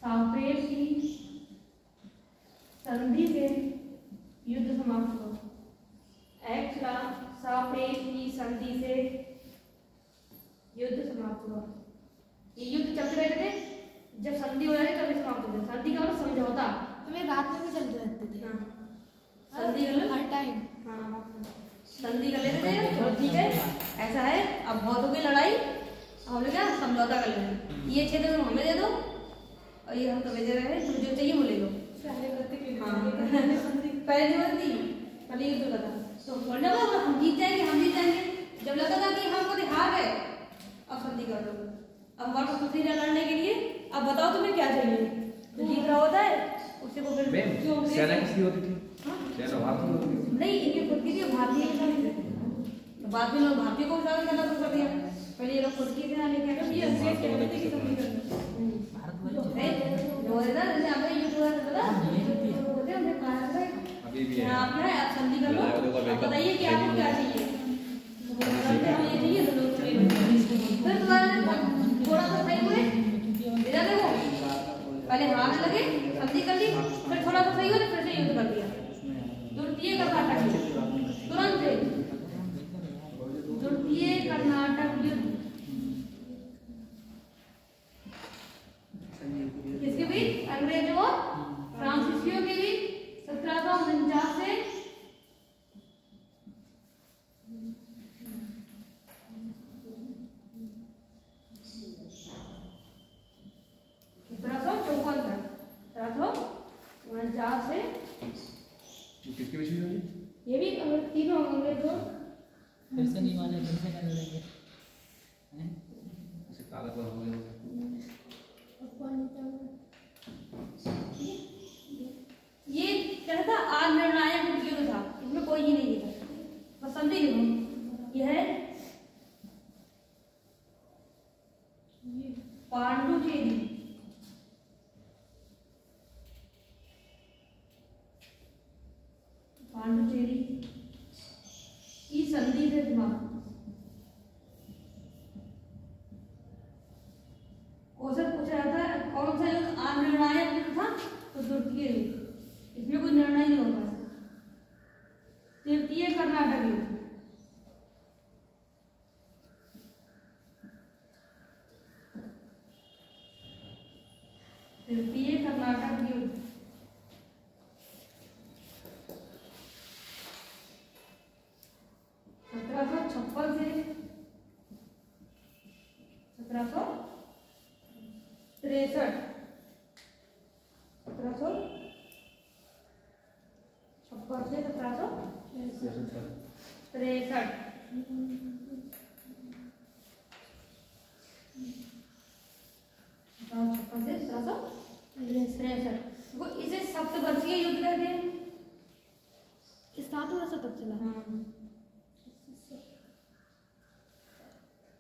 सापेल की संधि से युद्ध समाप्त हुआ। एच-ला सापेल की संधि से युद्ध समाप्त हुआ। ये युद्ध चलते रहते थे, जब संधि हो जाती तभी समाप्त होता। संधि का मतलब समझौता। हमें रात में भी चलते रहते थे। हाँ, संधि कर लो हर टाइम। हाँ, संधि कर लेते थे। चलो ठीक है, ऐसा है, अब बहुत हो गई लड़ाई, हम लोग क्या समझौता कर लेंगे। ये क्षेत्र तुम हमें दे दो और ये हम तुम्हें दे रहे हैं, तुम जो चाहिए वो ले लो। पहले नहीं थी, पहले युद्ध लगा तो बोलने लगा हम जीत जाएंगे, हम जीत जाएंगे। जब लगा था कि हम कभी हार गए, अब संधि कर दो। अब वापस दूसरी लड़ने के लिए, अब बताओ तुम्हें क्या चाहिए? तो जीत रहा होता है उसे को फिर सेना किसकी होती थी? हाँ? सेना भारतीय होती थी। नहीं, इनकी खुद की थी, भारतीय की थी। तो बाद में लोग भारतीय को शामिल करना शुरू कर दिया। पहले ये लोग खुद की सेना लेके आए। ये अंग्रेज कहते थे कि संधि कर दो। जो है ना, जैसे आपने युद्ध हुआ था पता? बोलते हमने कहा था अभी भी है। आप क्या है, आप संधि कर लो, आप बताइए कि आपको क्या चाहिए। हमें ये चाहिए तो लोग ले लो। फिर तुम्हारे थोड़ा सा सही हुए, इधर देखो, पहले हारने लगे, संधि कर ली, फिर थोड़ा सा सही हुआ तो फिर से युद्ध कर दिया। द्वितीय कर्नाटक युद्ध तुरंत से, द्वितीय कर्नाटक युद्ध किसके बीच? अंग्रेजों और फ्रांसीसियों के बीच 1749 से 1754 तक। 1749 से किसके बीच में हुई? ये भी तीनों अंग्रेजों फिर से नहीं माने, फिर से करने लगे। ऐसे कागज पर हो गए। ये क्या था? अनिर्णायक युद्ध था, इसमें कोई ही नहीं था, बस संधि युद्ध। यह है पांडुचेरी। पांडुचेरी की संधि से समाप्त। क्वेश्चन पूछा जाता है कौन सा युद्ध अनिर्णायक युद्ध था? तो द्वितीय युद्ध, इसमें कोई निर्णय नहीं होता। तृतीय कर्नाटक युद्ध, तृतीय कर्नाटक युद्ध 1756 से 1763। 1756 से 1763। वो इसे सप्तवर्षीय युद्ध कहते हैं। 7 वर्ष तक चला।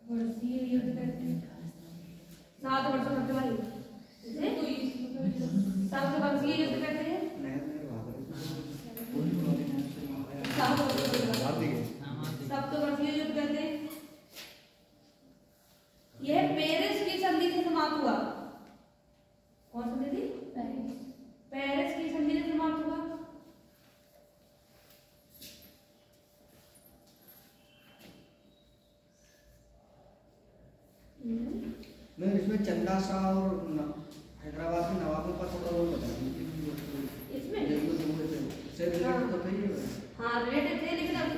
वर्षीय युद्ध कहते हैं 7 वर्ष तक चला युद्ध। सप्तवर्षीय युद्ध कहते हैं 7 वर्ष तक चला। सप्तवर्षीय युद्ध कहते हैं। यह पेरिस की संधि से समाप्त हुआ। कौन संधि थी? पेरिस की संधि से समाप्त हुआ। नहीं, इसमें चंदा शाह और हैदराबाद के नवाबों का थोड़ा रोल बताया इसमें तो थे ही। हाँ रिलेटेड थे, लेकिन अब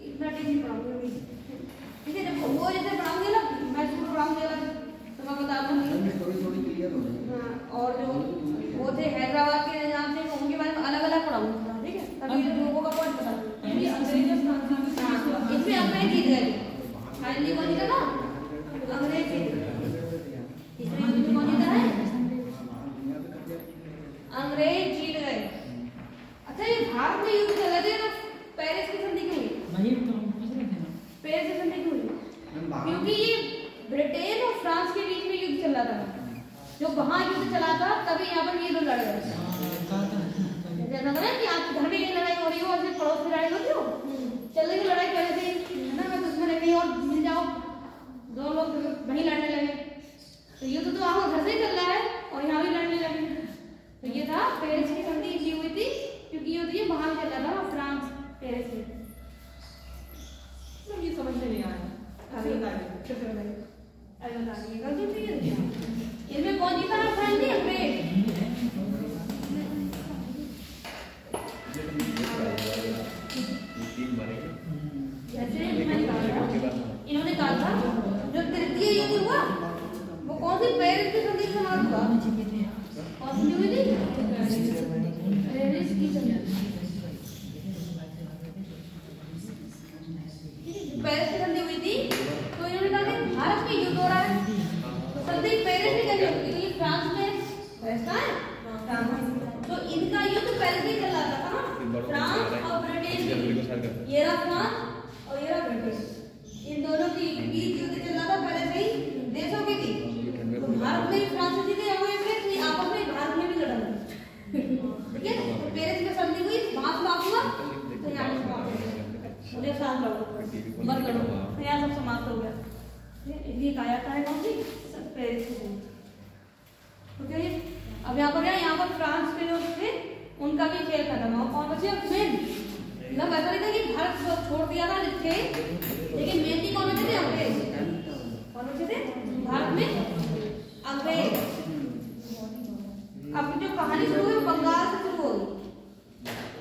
इतना ठीक नहीं पढ़ाऊंगी। ठीक है, जब वो जैसे पढ़ाऊंगी ना, मैं शुरू पढ़ाऊंगी अलग तो मैं बता दूंगी। स्टोरी थोड़ी क्लियर हो गई। हाँ, और जो वो थे हैदराबाद के निजाम थे उनके बारे में अलग अलग पढ़ाऊंगी। ठीक है, तभी लोगों का पॉइंट बता दूंगी। इसमें अंग्रेज जीत गए। फाइनली कौन जीता ना? अंग्रेज जीत गए। इसमें युद्ध में कौन जीता है? अंग्रेज जीत गए। अच्छा, ये भारत में युद्ध चल रहे थे ना, पेरिस की संधि क्यों हुई? पेरिस की संधि क्यों हुई? क्योंकि ये ब्रिटेन और फ्रांस के बीच में युद्ध चल रहा था। जो वहां युद्ध चला था तभी यहाँ पर ये लोग लड़ गए। जैसा ना कि आपके घर में ये लड़ाई हो रही हो और फिर पड़ोस में लड़ाई होती हो, चल रही लड़ाई पहले से है ना, मैं दुश्मन है कहीं और मिल जाओ, दो लोग वहीं लड़ने लगे। तो युद्ध तो वहां घर से ही चल रहा है और यहाँ भी लड़ने लगे। तो ये था पेरिस की संधि इसलिए हुई थी क्योंकि युद्ध ये वहां भी चल रहा था, फ्रांस पेरिस में। ये समझ में नहीं आया। अभी बता दीजिएगा। इनमें कौन जीता है? फाइनली अंग्रेज। जैसे इन्होंने कहा था जो तृतीय युद्ध हुआ वो कौन सी? पेरिस की संधि से समाप्त हुआ। कौन सी हुई थी? पेरिस की संधि। पेरिस की संधि हुई थी तो इन्होंने कहा कि भारत में युद्ध हो रहा है तो संधि पेरिस में कैसे होगी? क्योंकि फ्रांस में ऐसा है तो इनका युद्ध पेरिस में चल रहा था। कहाँ? फ्रांस और ब्रिटेन। ये रहा फ्रांस और ये रहा ब्रिटेन। इन दोनों की बीच युद्ध चल रहा था पहले से ही देशों के बीच। तो भारत में फ्रांस जीते या वो आपस में भारत में भी लड़ा। ठीक है, तो पेरिस में संधि हुई, वहां समाप्त हुआ तो यहाँ पे समाप्त हो गया। मुझे शांत रहो, मत लड़ो, यहाँ सब समाप्त हो गया। ये कहा है कौन सी? पेरिस की संधि। ओके, अब यहाँ पर फ्रांस के जो थे उनका भी खेल खत्म हुआ। कौन बचे? मेन मतलब ऐसा नहीं था कि भारत छोड़ दिया था लिखे, लेकिन मेन भी कौन बचे थे? अंग्रेज। कौन बचे थे भारत में? अंग्रेज। अब जो कहानी शुरू हुई बंगाल से शुरू होगी।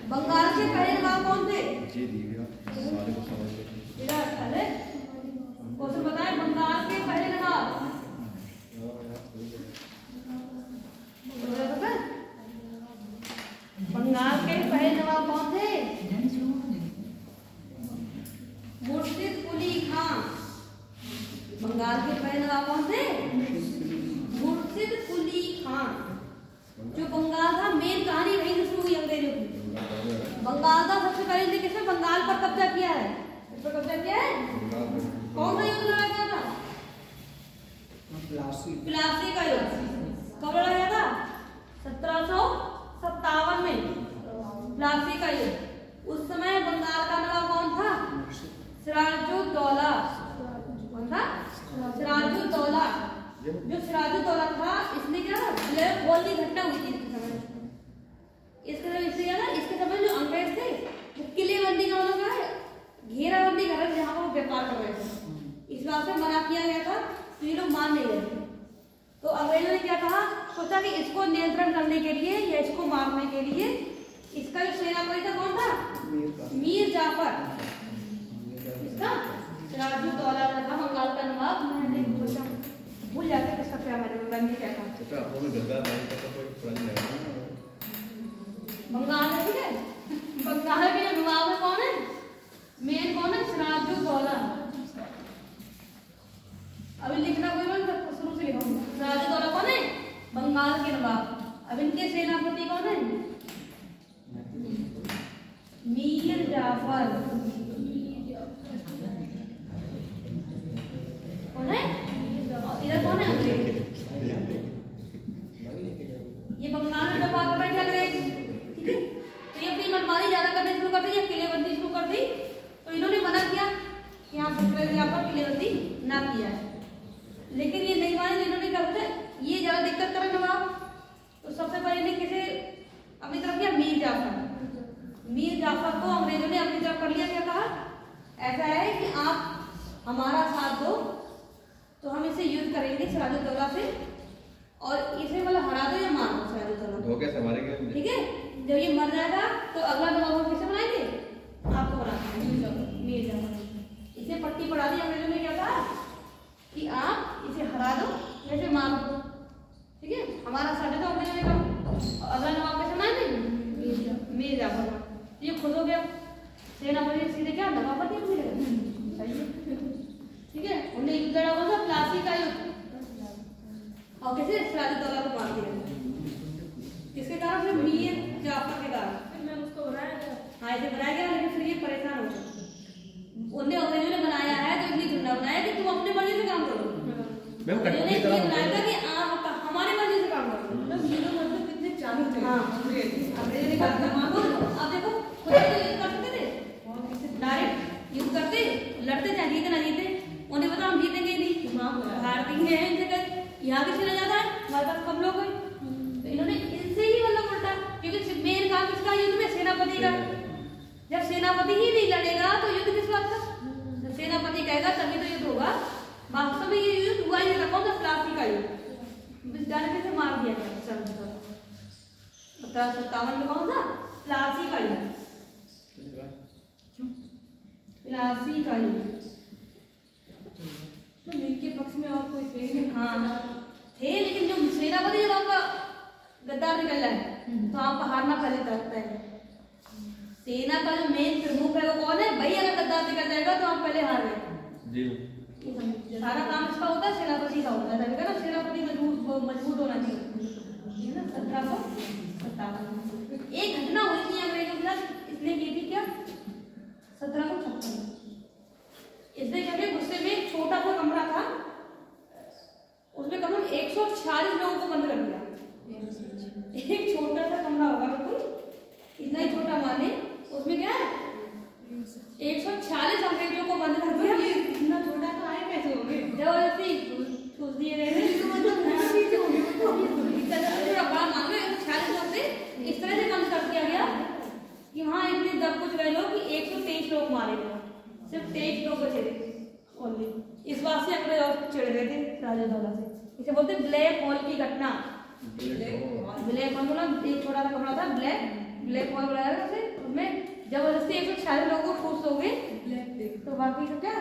बंगाल के पहले नवाब कौन थे? अरे क्वेश्चन बताए, बंगाल के पहले नवाब बंगाल के पहले नवाब कौन थे? मुर्शिद कुली खान। बंगाल के पहले नवाब कौन थे? मुर्शिद कुली खान। जो बंगाल था, मेन कहानी वहीं से शुरू हुई अंग्रेजों की। बंगाल था सबसे पहले इनने किसने बंगाल पर कब्जा किया है? इस पर कब्जा किया है। कौन सा युद्ध लड़ा गया था? प्लासी का युद्ध। कब लड़ा गया था? 1757 में प्लासी का युद्ध। उस समय बंगाल का नवाब कौन था? सिराजुद्दौला। कौन था? सिराजुद्दौला। जो सिराजुद्दौला था, इसने क्या था? ब्लैक होल की घटना हुई थी इसके समय। इसके समय जो अंग्रेज थे वो किलेबंदी का मतलब है घेराबंदी कर रहे थे, जहाँ पर व्यापार कर रहे थे। इस बात से मना किया गया था तो ये लोग मान नहीं रहे थे। तो अंग्रेजों ने क्या कहा? सोचा कि इसको नियंत्रण करने के लिए या इसको मारने के लिए इसका जो सेनापति था कौन था? मीर जाफर। इसका सिराजुद्दौला था बंगाल का नवाब। मैंने सोचा भूल जाते किसका क्या मैंने बंदी क्या था बंगाल है। ठीक है, बंगाल के नवाब में कौन है? मेन कौन है? सिराजुद्दौला। अभी लिखना कोई बन शुरू से लिखूंगा। सिराजुद्दौला कौन है? बंगाल के नवाब। अब इनके सेनापति कौन है? किया है, लेकिन ये नहीं माने। जिन्होंने क्या होता है ये ज्यादा दिक्कत करे नवाब, तो सबसे पहले ने किसे अपनी तरफ किया, मीर जाफर। मीर जाफर को अंग्रेजों ने अपनी तरफ कर लिया। क्या कहा, ऐसा है कि आप हमारा साथ दो तो हम इसे युद्ध करेंगे सिराजुद्दौला से, और इसे मतलब हरा दो या मार दो सिराजुद्दौला। धोखे से मारेंगे। ठीक है, जब ये मर जाएगा तो अगला नवाब हम किसे बनाएंगे, आपको बनाएंगे मीर जाफर। इसे पट्टी पड़ा दी अंग्रेजों ने। क्या कहा कि आप इसे हरा दो या इसे मार दो, ठीक है, हमारा साथ दो। अंग्रेजों ने कहा अगला नवाब कैसे बनाएंगे, मीर जाफर। ये खुद हो गया सेनापति, सीधे क्या नवाबपति मिलेगा। सही है, ठीक है। उन्हें युद्ध लड़ा हुआ था प्लासी का युद्ध, और कैसे सिराजुद्दौला को मार दिया। किसके कारण, फिर मीर जाफर के कारण। फिर मैं उसको बनाया गया। हाँ इसे बनाया गया, लेकिन फिर ये परेशान हो गए। उन्हें अंग्रेजों ने बनाया है तो इतनी झुंडा बनाया कि तुम अपने मर्जी से काम करो। अंग्रेजों ने ये बनाया था कि आप हमारी मर्जी से काम करो। मतलब ये लोग मतलब कितने चालू थे। हाँ अंग्रेजों ने कहा अब देखो खुद तो युद्ध कर सकते थे, डायरेक्ट युद्ध करते, लड़ते चाहे जीते ना जीते, उन्हें पता हम जीतेंगे ही नहीं, भारतीय हैं इनसे कहीं यहाँ भी चला जाता है, हमारे पास कम लोग हैं। तो इन्होंने इनसे ही मतलब उल्टा, क्योंकि मेन काम किसका युद्ध में, सेनापति का। जब सेनापति ही नहीं लड़ेगा तो युद्ध किस बात का, जब सेनापति कहेगा तभी तो युद्ध होगा। वास्तव में ये युद्ध हुआ ही था, कौन सा, प्लासी का युद्ध, डायरेक्ट से मार दिया गया 1757 में। कौन सा, प्लासी का युद्ध, प्लासी का युद्ध। तो मीर के पक्ष में और कोई थे नहीं। हाँ थे, लेकिन जो सेनापति जब आपका गद्दार निकल जाए तो आपका हारना पहले तय है। सेना का जो मेन प्रमुख है वो कौन है भाई, अगर गद्दार निकल जाएगा तो आप पहले हार गए जी। सारा काम इसका होता है, सेनापति का होता है। ना सेनापति मजबूत होना चाहिए ना। 1757 एक घटना हुई थी अंग्रेजों के साथ, इसने की थी क्या, 1756। इसने क्या किया, गुस्से में एक छोटा सा कमरा था, उसमें कम से कम 146 लोगों को बंद कर दिया। एक छोटा सा कमरा होगा बिल्कुल इतना ही छोटा, माने उसमें क्या है 146 अंग्रेजों को बंद कर दिया। इतना छोटा तो आए कैसे होंगे, जबरदस्ती ठूस दिए गए थे। बड़ा मांगे 146 लोग थे, इस तरह से बंद कर दिया गया कि वहाँ इतने दब कुछ गए लोग कि 123 लोग मारे गए, सिर्फ 23 लोग बचे थे ओनली। इस बात से अंग्रेज और चिढ़ गए थे सिराजुद्दौला से। इसे बोलते ब्लैक होल की घटना। ब्लैक होल मतलब एक छोटा सा कमरा था, ब्लैक होल बनाया था उसे, उसमें जबरदस्ती 146 लोगों को ठूस दोगे तो बाकी सब क्या,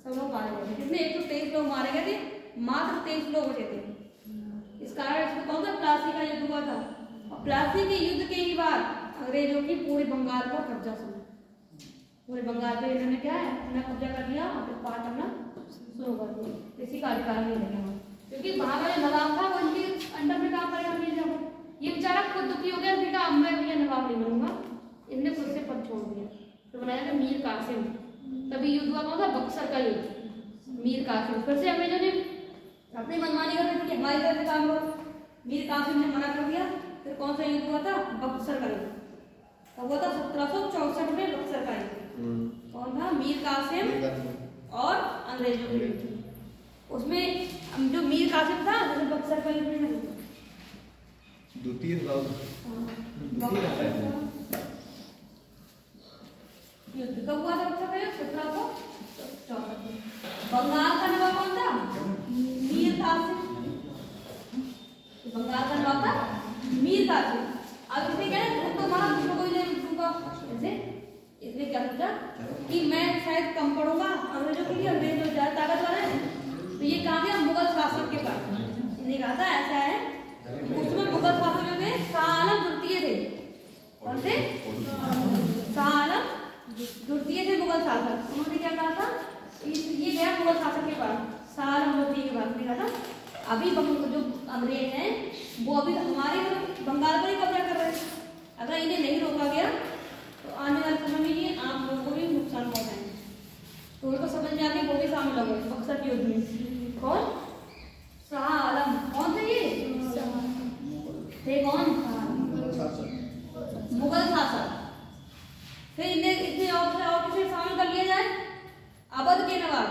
सब लोग मारे गए थे। जिसमें 123 लोग मारे गए थे, मात्र 23 लोग बचे थे। इस कारण इसमें कौन सा, प्लासी का युद्ध हुआ था। और प्लासी के युद्ध के ही बाद अंग्रेजों की पूरे बंगाल पर कब्जा शुरू, पूरे बंगाल पे इन्होंने क्या है अपना कब्जा कर लिया और फिर पार करना शुरू कर दिया। किसी का अधिकार नहीं लगे वहाँ, क्योंकि वहाँ का जो नवाब था वो इनके अंडर में काम करेगा मीर जाफर। ये बेचारा खुद दुखी हो गया, इसने कहा अब मैं भैया नवाब नहीं बनूंगा, इनने खुद से पद छोड़ दिया। तो बनाया था मीर कासिम। तभी युद्ध हुआ कौन सा, बक्सर का युद्ध। मीर कासिम फिर से अंग्रेजों ने अपनी मनमानी कर रही थी, हमारी तरफ से काम करो, मीर कासिम ने मना कर दिया। फिर कौन सा युद्ध हुआ था, बक्सर का युद्ध। तब हुआ था 1764 में बक्सर का युद्ध। कौन था, मीर कासिम और अंग्रेजों के युद्ध। उसमें जो मीर कासिम था जैसे बक्सर का युद्ध में द्वितीय युद्ध कब हुआ था, बक्सर का युद्ध 1764 में। बंगाल का नवाब कौन था, मीर कासिम। बंगाल का नवाब था मीर कासिम। अब इसने क्या है, तो हमारा दूसरा कोई नहीं दूंगा, जैसे इसने क्या सोचा कि मैं शायद कम पड़ूंगा अंग्रेजों के लिए, अंग्रेज जो ज्यादा ताकतवर है, तो ये कहा गया मुगल शासक के पास। इन्हें कहा था ऐसा है, उसमें मुगल शासक में शाह आलम द्वितीय थे। कौन थे, शाह आलम द्वितीय थे मुगल शासक। उन्होंने क्या कहा था, ये गया मुगल शासक के पास, शाह आलम द्वितीय के पास। कहा था अभी जो अंग्रेज हैं वो अभी हमारे बंगाल पर ही कब्जा कर रहे हैं, अगर इन्हें नहीं रोका गया तो आने वाले समय में ये आप लोगों को भी नुकसान पहुंचाएंगे। तो उनको समझ में आ गया, वो भी शामिल हो गए बक्सर के युद्ध में। कौन, शाह आलम। कौन थे ये, थे कौन, मुगल शासक। फिर इन्हें इतने और किसे शामिल कर लिया जाए, अवध के नवाब।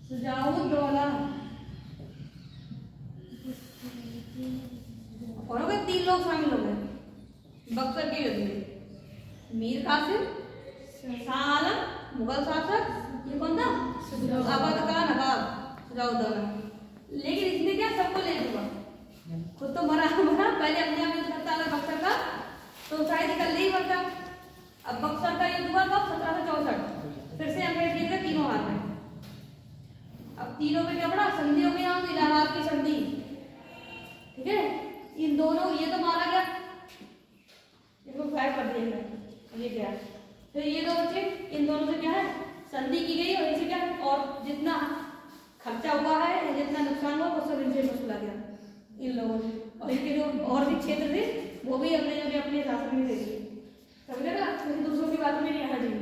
सुजाउद्दौला और हो गए 3 लोग शामिल हो गए बक्सर के युद्ध में। मीर कासिम, शाह आलम, मुगल शासक, ये कौन था? अवध का नवाब सुजाउद्दौला। लेकिन इसने क्या सबको ले लिया, खुद तो मरा पहले अपने आप युद्ध करता था बक्सर का, तो शायद निकल नहीं पड़ता। अब बक्सर का युद्ध हुआ कब? 1764। फिर से अंग्रेज जीत गए, तीनों हार गए। अब तीनों में क्या पड़ा? संधि हो गई, इलाहाबाद की संधि, ठीक है। इन दोनों, ये तो मारा गया, इसको फायर कर दिया, ये क्या? फिर ये दो बच्चे, इन दोनों से क्या है? संधि की गई, और इनसे क्या, और जितना खर्चा हुआ है, जितना नुकसान हुआ, वो सब इनसे वसूला गया इन लोगों से। और इनके जो और भी क्षेत्र थे, वो भी अपने अपने शासन में दे दिए। समझ लगा? दूसरों की बातों में नहीं आना चाहिए।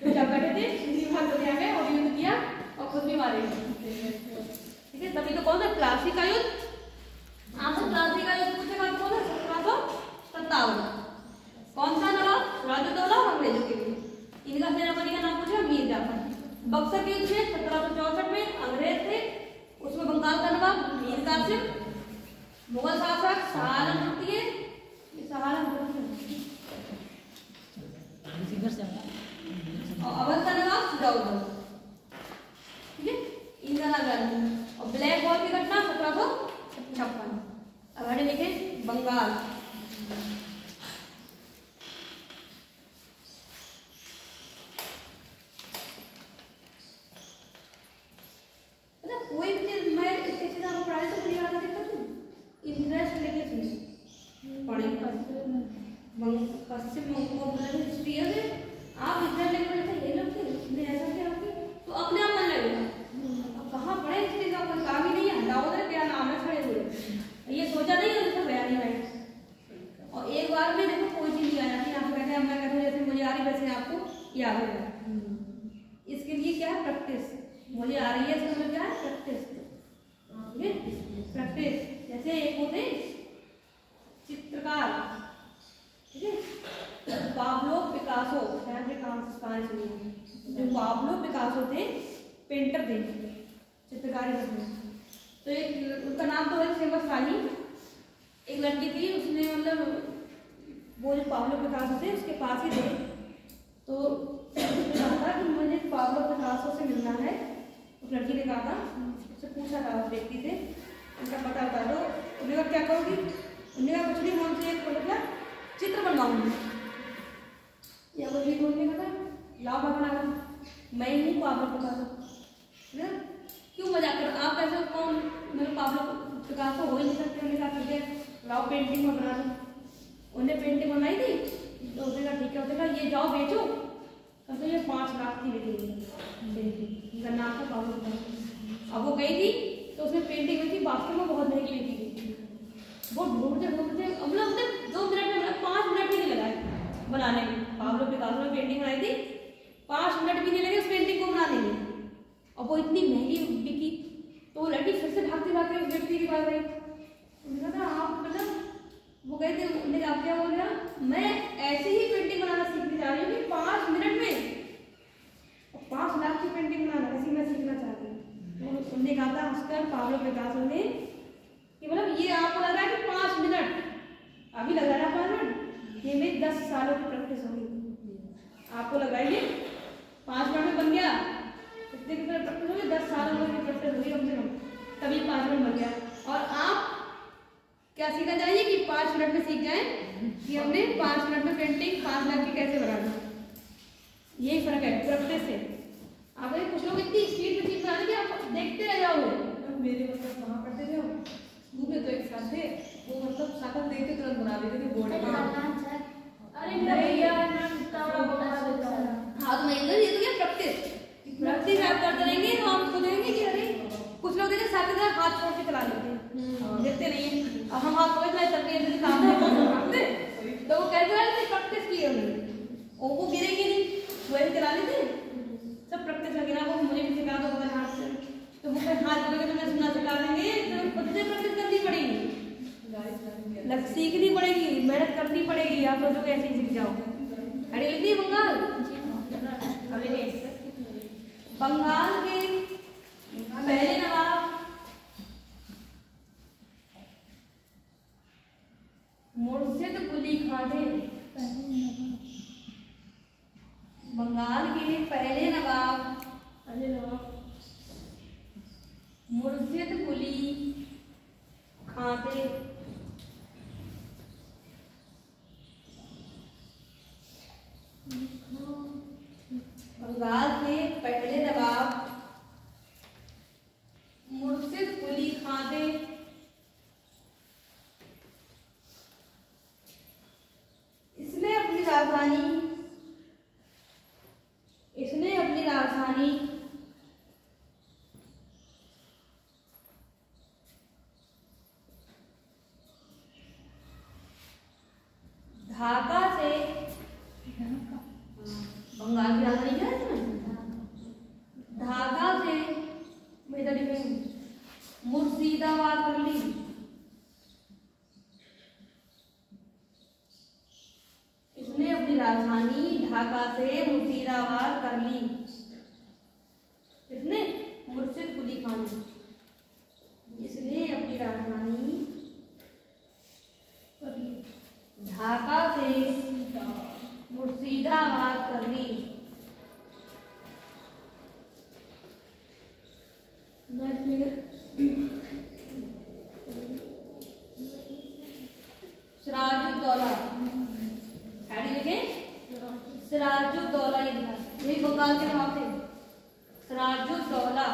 तो जब बैठे थे, इसी बात को क्या गए और युद्ध किया और खुद भी मारे, ठीक है। तभी तो कौन सा प्लासी का युद्ध, आपसे प्लासी का युद्ध पूछेगा तो कौन है? 1757। कौन सा नवाब? सिराजुद्दौला और अंग्रेजों के लिए। इनका सेनापति का नाम पूछा, मीर जाफर। बक्सर के युद्ध में 1764 में अंग्रेज थे, उसमें बंगाल का नवाब मीर कासिम, मुगल शासक शाह आलम द्वितीय, शाह आलम द्वितीय, और अवध का नवाब सुजाउद्दौला, ठीक है। इनका नाम जाना। और ब्लैक वॉल की घटना 1756। अब आगे लिखे बंगाल। कोई भी चीज मैं इसके चीज आपको पढ़ाई तो पूरी याद रखता हूँ, इंटरेस्ट लेके चीज पढ़ेंगे। पश्चिम हिस्ट्री है, आप इंटरेस्ट लेके पढ़ते ये लोग थे, इसने ऐसा क्या होगी तो अपने आप मन लगेगा। अब कहाँ पढ़े इस चीज का कोई काम ही नहीं है, हटाओ उधर क्या नाम है खड़े हुए, ये सोचा नहीं है तो गया नहीं भाई। और एक बार में देखो कोई चीज नहीं आ जाती, आप कहते हैं मैं कहता हूँ जैसे मुझे आ रही वैसे आपको याद हो जाए। इसके लिए क्या है? प्रैक्टिस। मुझे आ रही है इसका मतलब क्या है? Practice, practice. जैसे एक होते चित्रकार, ठीक है, पाब्लो पिकासो, शायद कहानी सुनी है। जो पाब्लो पिकासो थे, पेंटर थे, चित्रकारी करते। तो एक उनका नाम तो है फेमस था ही। एक लड़की थी, उसने मतलब वो जो पाब्लो पिकासो थे उसके पास ही थे, तो उसने कहा था कि मुझे पाब्लो पिकासो से मिलना है। उस लड़की ने कहा था, उससे पूछा था उस व्यक्ति से, उनका पता बता दो। उन्होंने कहा क्या कहोगी? उन्होंने कहा कुछ नहीं, मैं उनसे एक मतलब चित्र बनवाऊंगी। या वो भी बोलने का था, लाओ बना, मैं ही हूँ पाब्लो पिकासो। क्यों मजाक करो आप? ऐसे कौन मतलब पाब्लो पिकासो हो ही नहीं सकते। उन्होंने कहा ठीक है लाओ पेंटिंग में बना दो। उन्हें पेंटिंग बनाई थी, तो उसने कहा ठीक है। उसने कहा ये जाओ बेचो, तो ये 5 लाख की बिकेगी पेंटिंग, नाम था पाब्लो पिकासो। अब वो गई थी, तो उसने पेंटिंग हुई थी, वास्तव में बहुत महंगी बिकी थी। वो ढूंढते ढूंढते मतलब 2 मिनट में, मतलब 5 मिनट भी नहीं लगाए बनाने में। पाब्लो पिकासो ने पेंटिंग बनाई थी, 5 मिनट भी नहीं लगे उस पेंटिंग को बनाने में, और वो इतनी महंगी बिकी। तो वो लड़की फिर से भागते भागते उस व्यक्ति के पास गई। उन्होंने कहा आप मतलब, वो गए थे, उन्होंने कहा क्या बोल रहा, मैं ऐसे ही पेंटिंग बनाना सीखने जा रही हूँ कि 5 मिनट में, और 5 लाख की पेंटिंग बनाना ऐसी मैं सीखना चाहती हूँ। तो उन्होंने कहा था हंसकर पाब्लो पिकासो ने कि मतलब ये आपको लग रहा है कि 5 मिनट अभी लगा रहा 5 मिनट, ये मेरी 10 सालों की प्रैक्टिस होगी। आपको लगाइए 5 मिनट में बन गया, कितने की प्रैक्टिस होगी? 10 सालों की प्रैक्टिस होगी कम से कम, तभी 5 मिनट बन गया। और आप क्या सीखना चाहिए कि 5 मिनट में सीख जाएं कि हमने 5 मिनट में पेंटिंग 5 लाख की कैसे बनाना। यही फर्क है प्रैक्टिस से। आप कुछ लोग इतनी स्पीड में चीज बनाने की आप देखते रह जाओगे। मेरे मतलब कहाँ पढ़ते थे स्कूल में, तो एक साथ थे, वो मतलब शक्ल देख के तुरंत बना देते थे बोर्ड पे। अरे नहीं यार, हाँ तो मैं ये तो क्या प्रैक्टिस आप करते रहेंगे तो आप खुद देंगे कि अरे कुछ लोग देखे साथ साथ हाथ छोड़ के चला लेते हैं, देखते नहीं है। अब हम हाथ छोड़ चलाए तब भी काम नहीं करते, तो वो कैसे प्रैक्टिस की है उन्होंने, वो गिरेगी नहीं, वो ऐसे चला लेते सब प्रैक्टिस लगे ना। वो मुझे भी सिखा दो अगर हाथ से, तो वो हाथ जोड़ेंगे तो मैं सुना सिखा देंगे, तो खुद से प्रैक्टिस करनी पड़ेगी, सीखनी पड़ेगी, मेहनत करनी पड़ेगी। आप सोचो कैसे सीख जाओ। अरे लिखिए बंगाल, बंगाल के पहले नवाब मुर्शिद कुली खां थे। बंगाल के पहले नवाब मुर्शिद कुली खां थे। बंगाल के पहले नवाब मुर्शिद कुली खां थे। इसने अपनी राजधानी ढाका से, बंगाल की राजधानी क्या है इसमें? ढाका से मुर्शिदाबाद कर ली। इसने अपनी राजधानी ढाका से मुर्शिदाबाद कर ली। इसने मुर्शिद कुली खां ने इसने अपनी राजधानी ढाका से मुर्शिदाबाद कर ली। सिराजुद्दौला लिखे, सिराजुद्दौला ये लिखा, यही बंगाल के नवाब थे सिराजुद्दौला।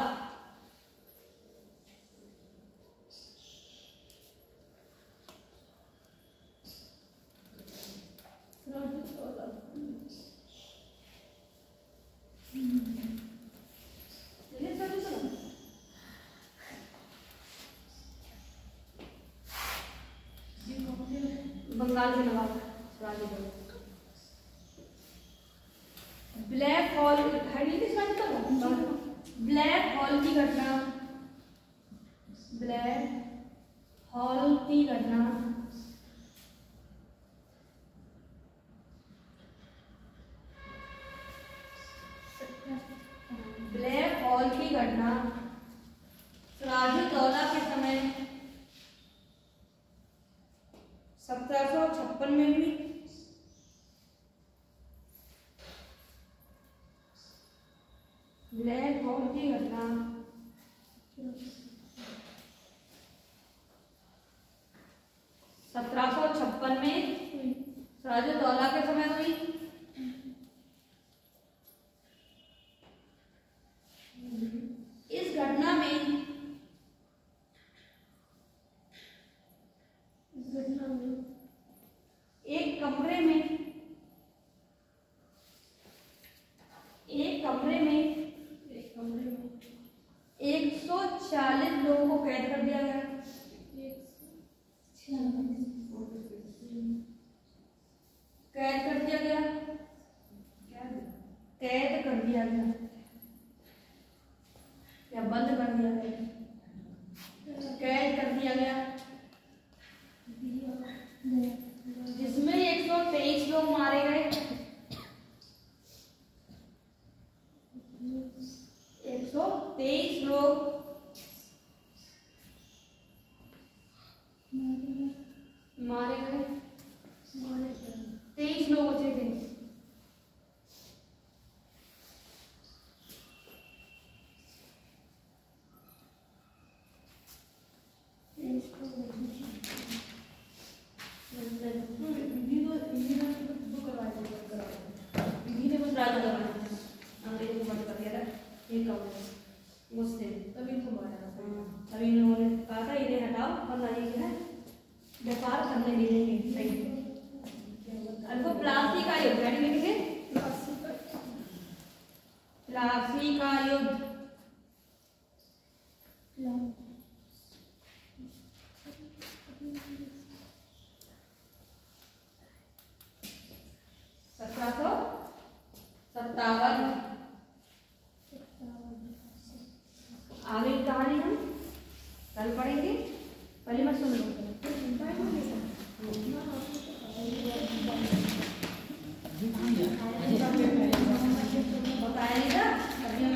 बंगाल के नवाब Sirajuddaulah. Black hole black hole की घटना, ब्लैक हॉल की घटना ब्लैक हॉल की घटना सिराजुद्दौला के समय 1756 में हुई। ब्लैक हॉल की घटना 1756 में सिराजुद्दौला के समय हुई। इस घटना में एक कमरे में 140 लोगों को कैद कर दिया गया। कैद कर दिया गया या बंद कर दिया गया? कैद कर दिया गया, जिसमें 123 लोग मारे गए। 123 लोग मारे गए, 23 लोग बचे थे। अभी इन्होंने कहा था इन्हें हटाओ वरना ये जो है व्यापार करने नहीं देंगे। सही इनको प्लासी का युद्ध रेडी लिखे, प्लासी का युद्ध। आगे की कहानी हम कल पढ़ेंगे, पहले मत सुन लो। बताया नहीं था, तभी मैं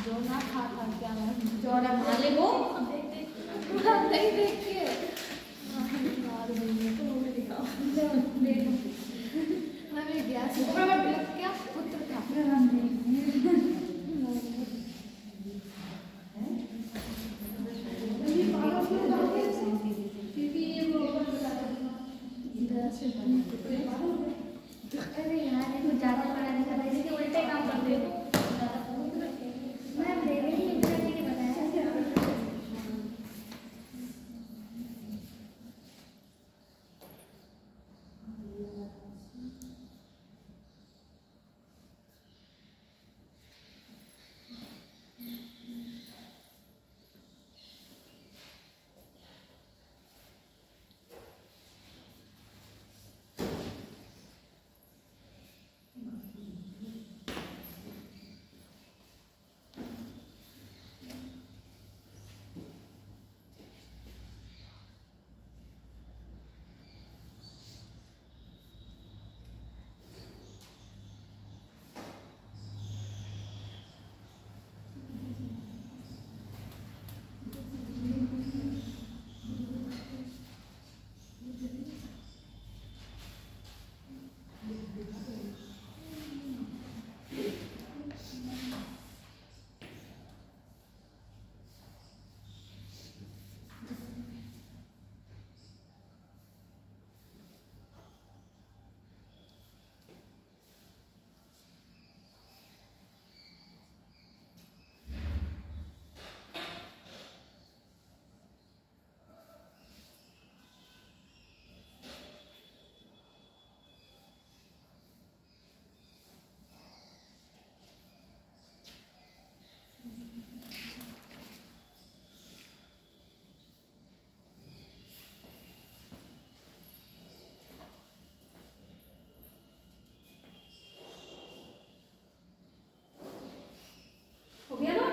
जो ना खा क्या है जौना खा ले वो नहीं देख के हमें गैस क्या पुत्र था अरे यार ये कुछ ज़्यादा बड़ा नहीं करना इसके उल्टे काम करते हो मैं दे रही हूँ के बताया हो गया ना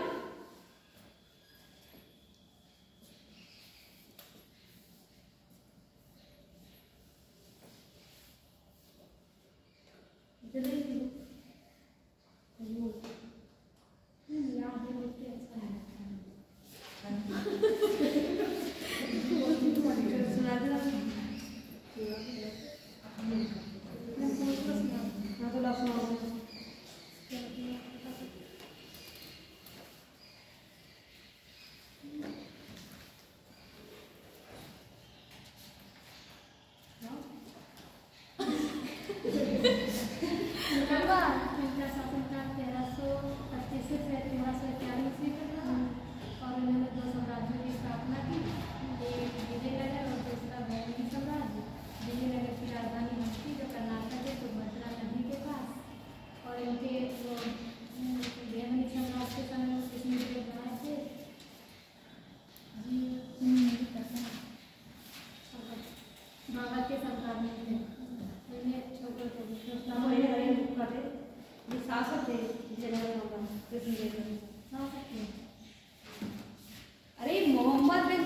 अरे मोहम्मद बिन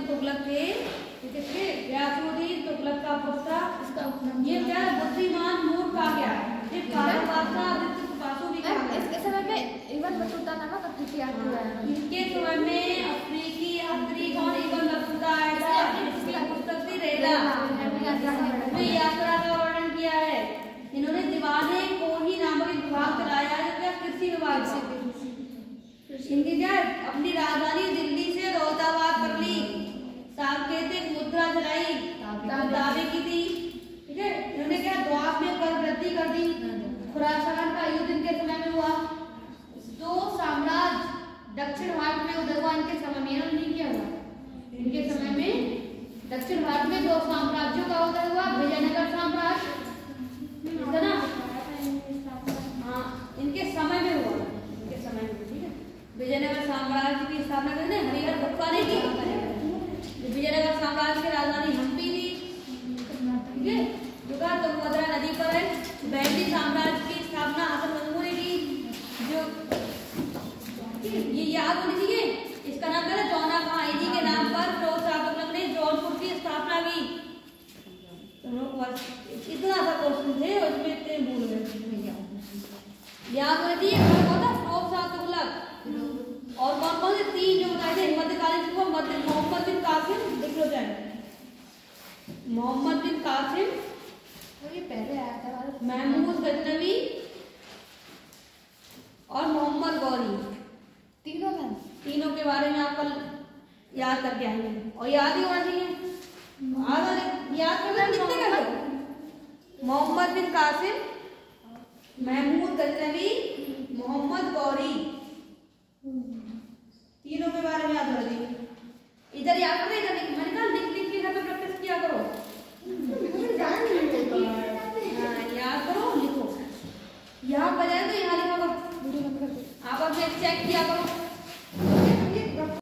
तुगलक थे किसके गयासुद्दीन तुगलक का पुत्र इसका ये क्या बुद्धिमान मूर्ख आ गया ये इसके समय में इवन बतूता नामक अफ्रीकी आदमी हुआ है इनके समय में अफ्रीकी यात्री कौन इवन बतूता आया इसकी पुस्तक थी रेला में यात्रा का वर्णन किया है। इन्होंने दीवाने कोही नामक एक विभाग चलाया है क्या कृषि विभाग से इनकी क्या अपनी राजधानी दिल्ली से दौलताबाद कर ली सांकेतिक मुद्रा चलाई दावे की थी ठीक है। इन्होंने क्या द्वास में कर वृद्धि कर दी। खुरासान का युद्ध इनके समय में हुआ। दो साम्राज्य दक्षिण भारत में उदय हुआ इनके समय में नहीं किया हुआ। इनके समय में दक्षिण भारत में दो साम्राज्यों का उदय हुआ। विजयनगर साम्राज्य ना हाँ इनके समय में हुआ इनके समय में ठीक है। विजयनगर साम्राज्य की स्थापना करने हरिहर बुक्का ने की। विजयनगर साम्राज्य की राजधानी हम्पी थी ठीक है जो का तुंगभद्रा नदी पर है। बैली साम्राज्य की स्थापना हसन मजमू ने की जो ये याद होनी चाहिए। इसका नाम क्या था जौना खां जी के नाम पर फिरोज शाह तुगलक ने जौनपुर की स्थापना की। इतना सा क्वेश्चन थे और इसमें इतने भूल गए याद होनी चाहिए। मोहम्मद बिन कासिम, तो ये पहले आया था वाला। महमूद गजनवी और मोहम्मद गौरी। तीनों था। तीनों के बारे में आप कल याद करके आएंगे और याद ही होना चाहिए। याद करना कितने का है? मोहम्मद बिन कासिम, महमूद गजनवी, मोहम्मद गौरी, तीनों के बारे में याद होना चाहिए।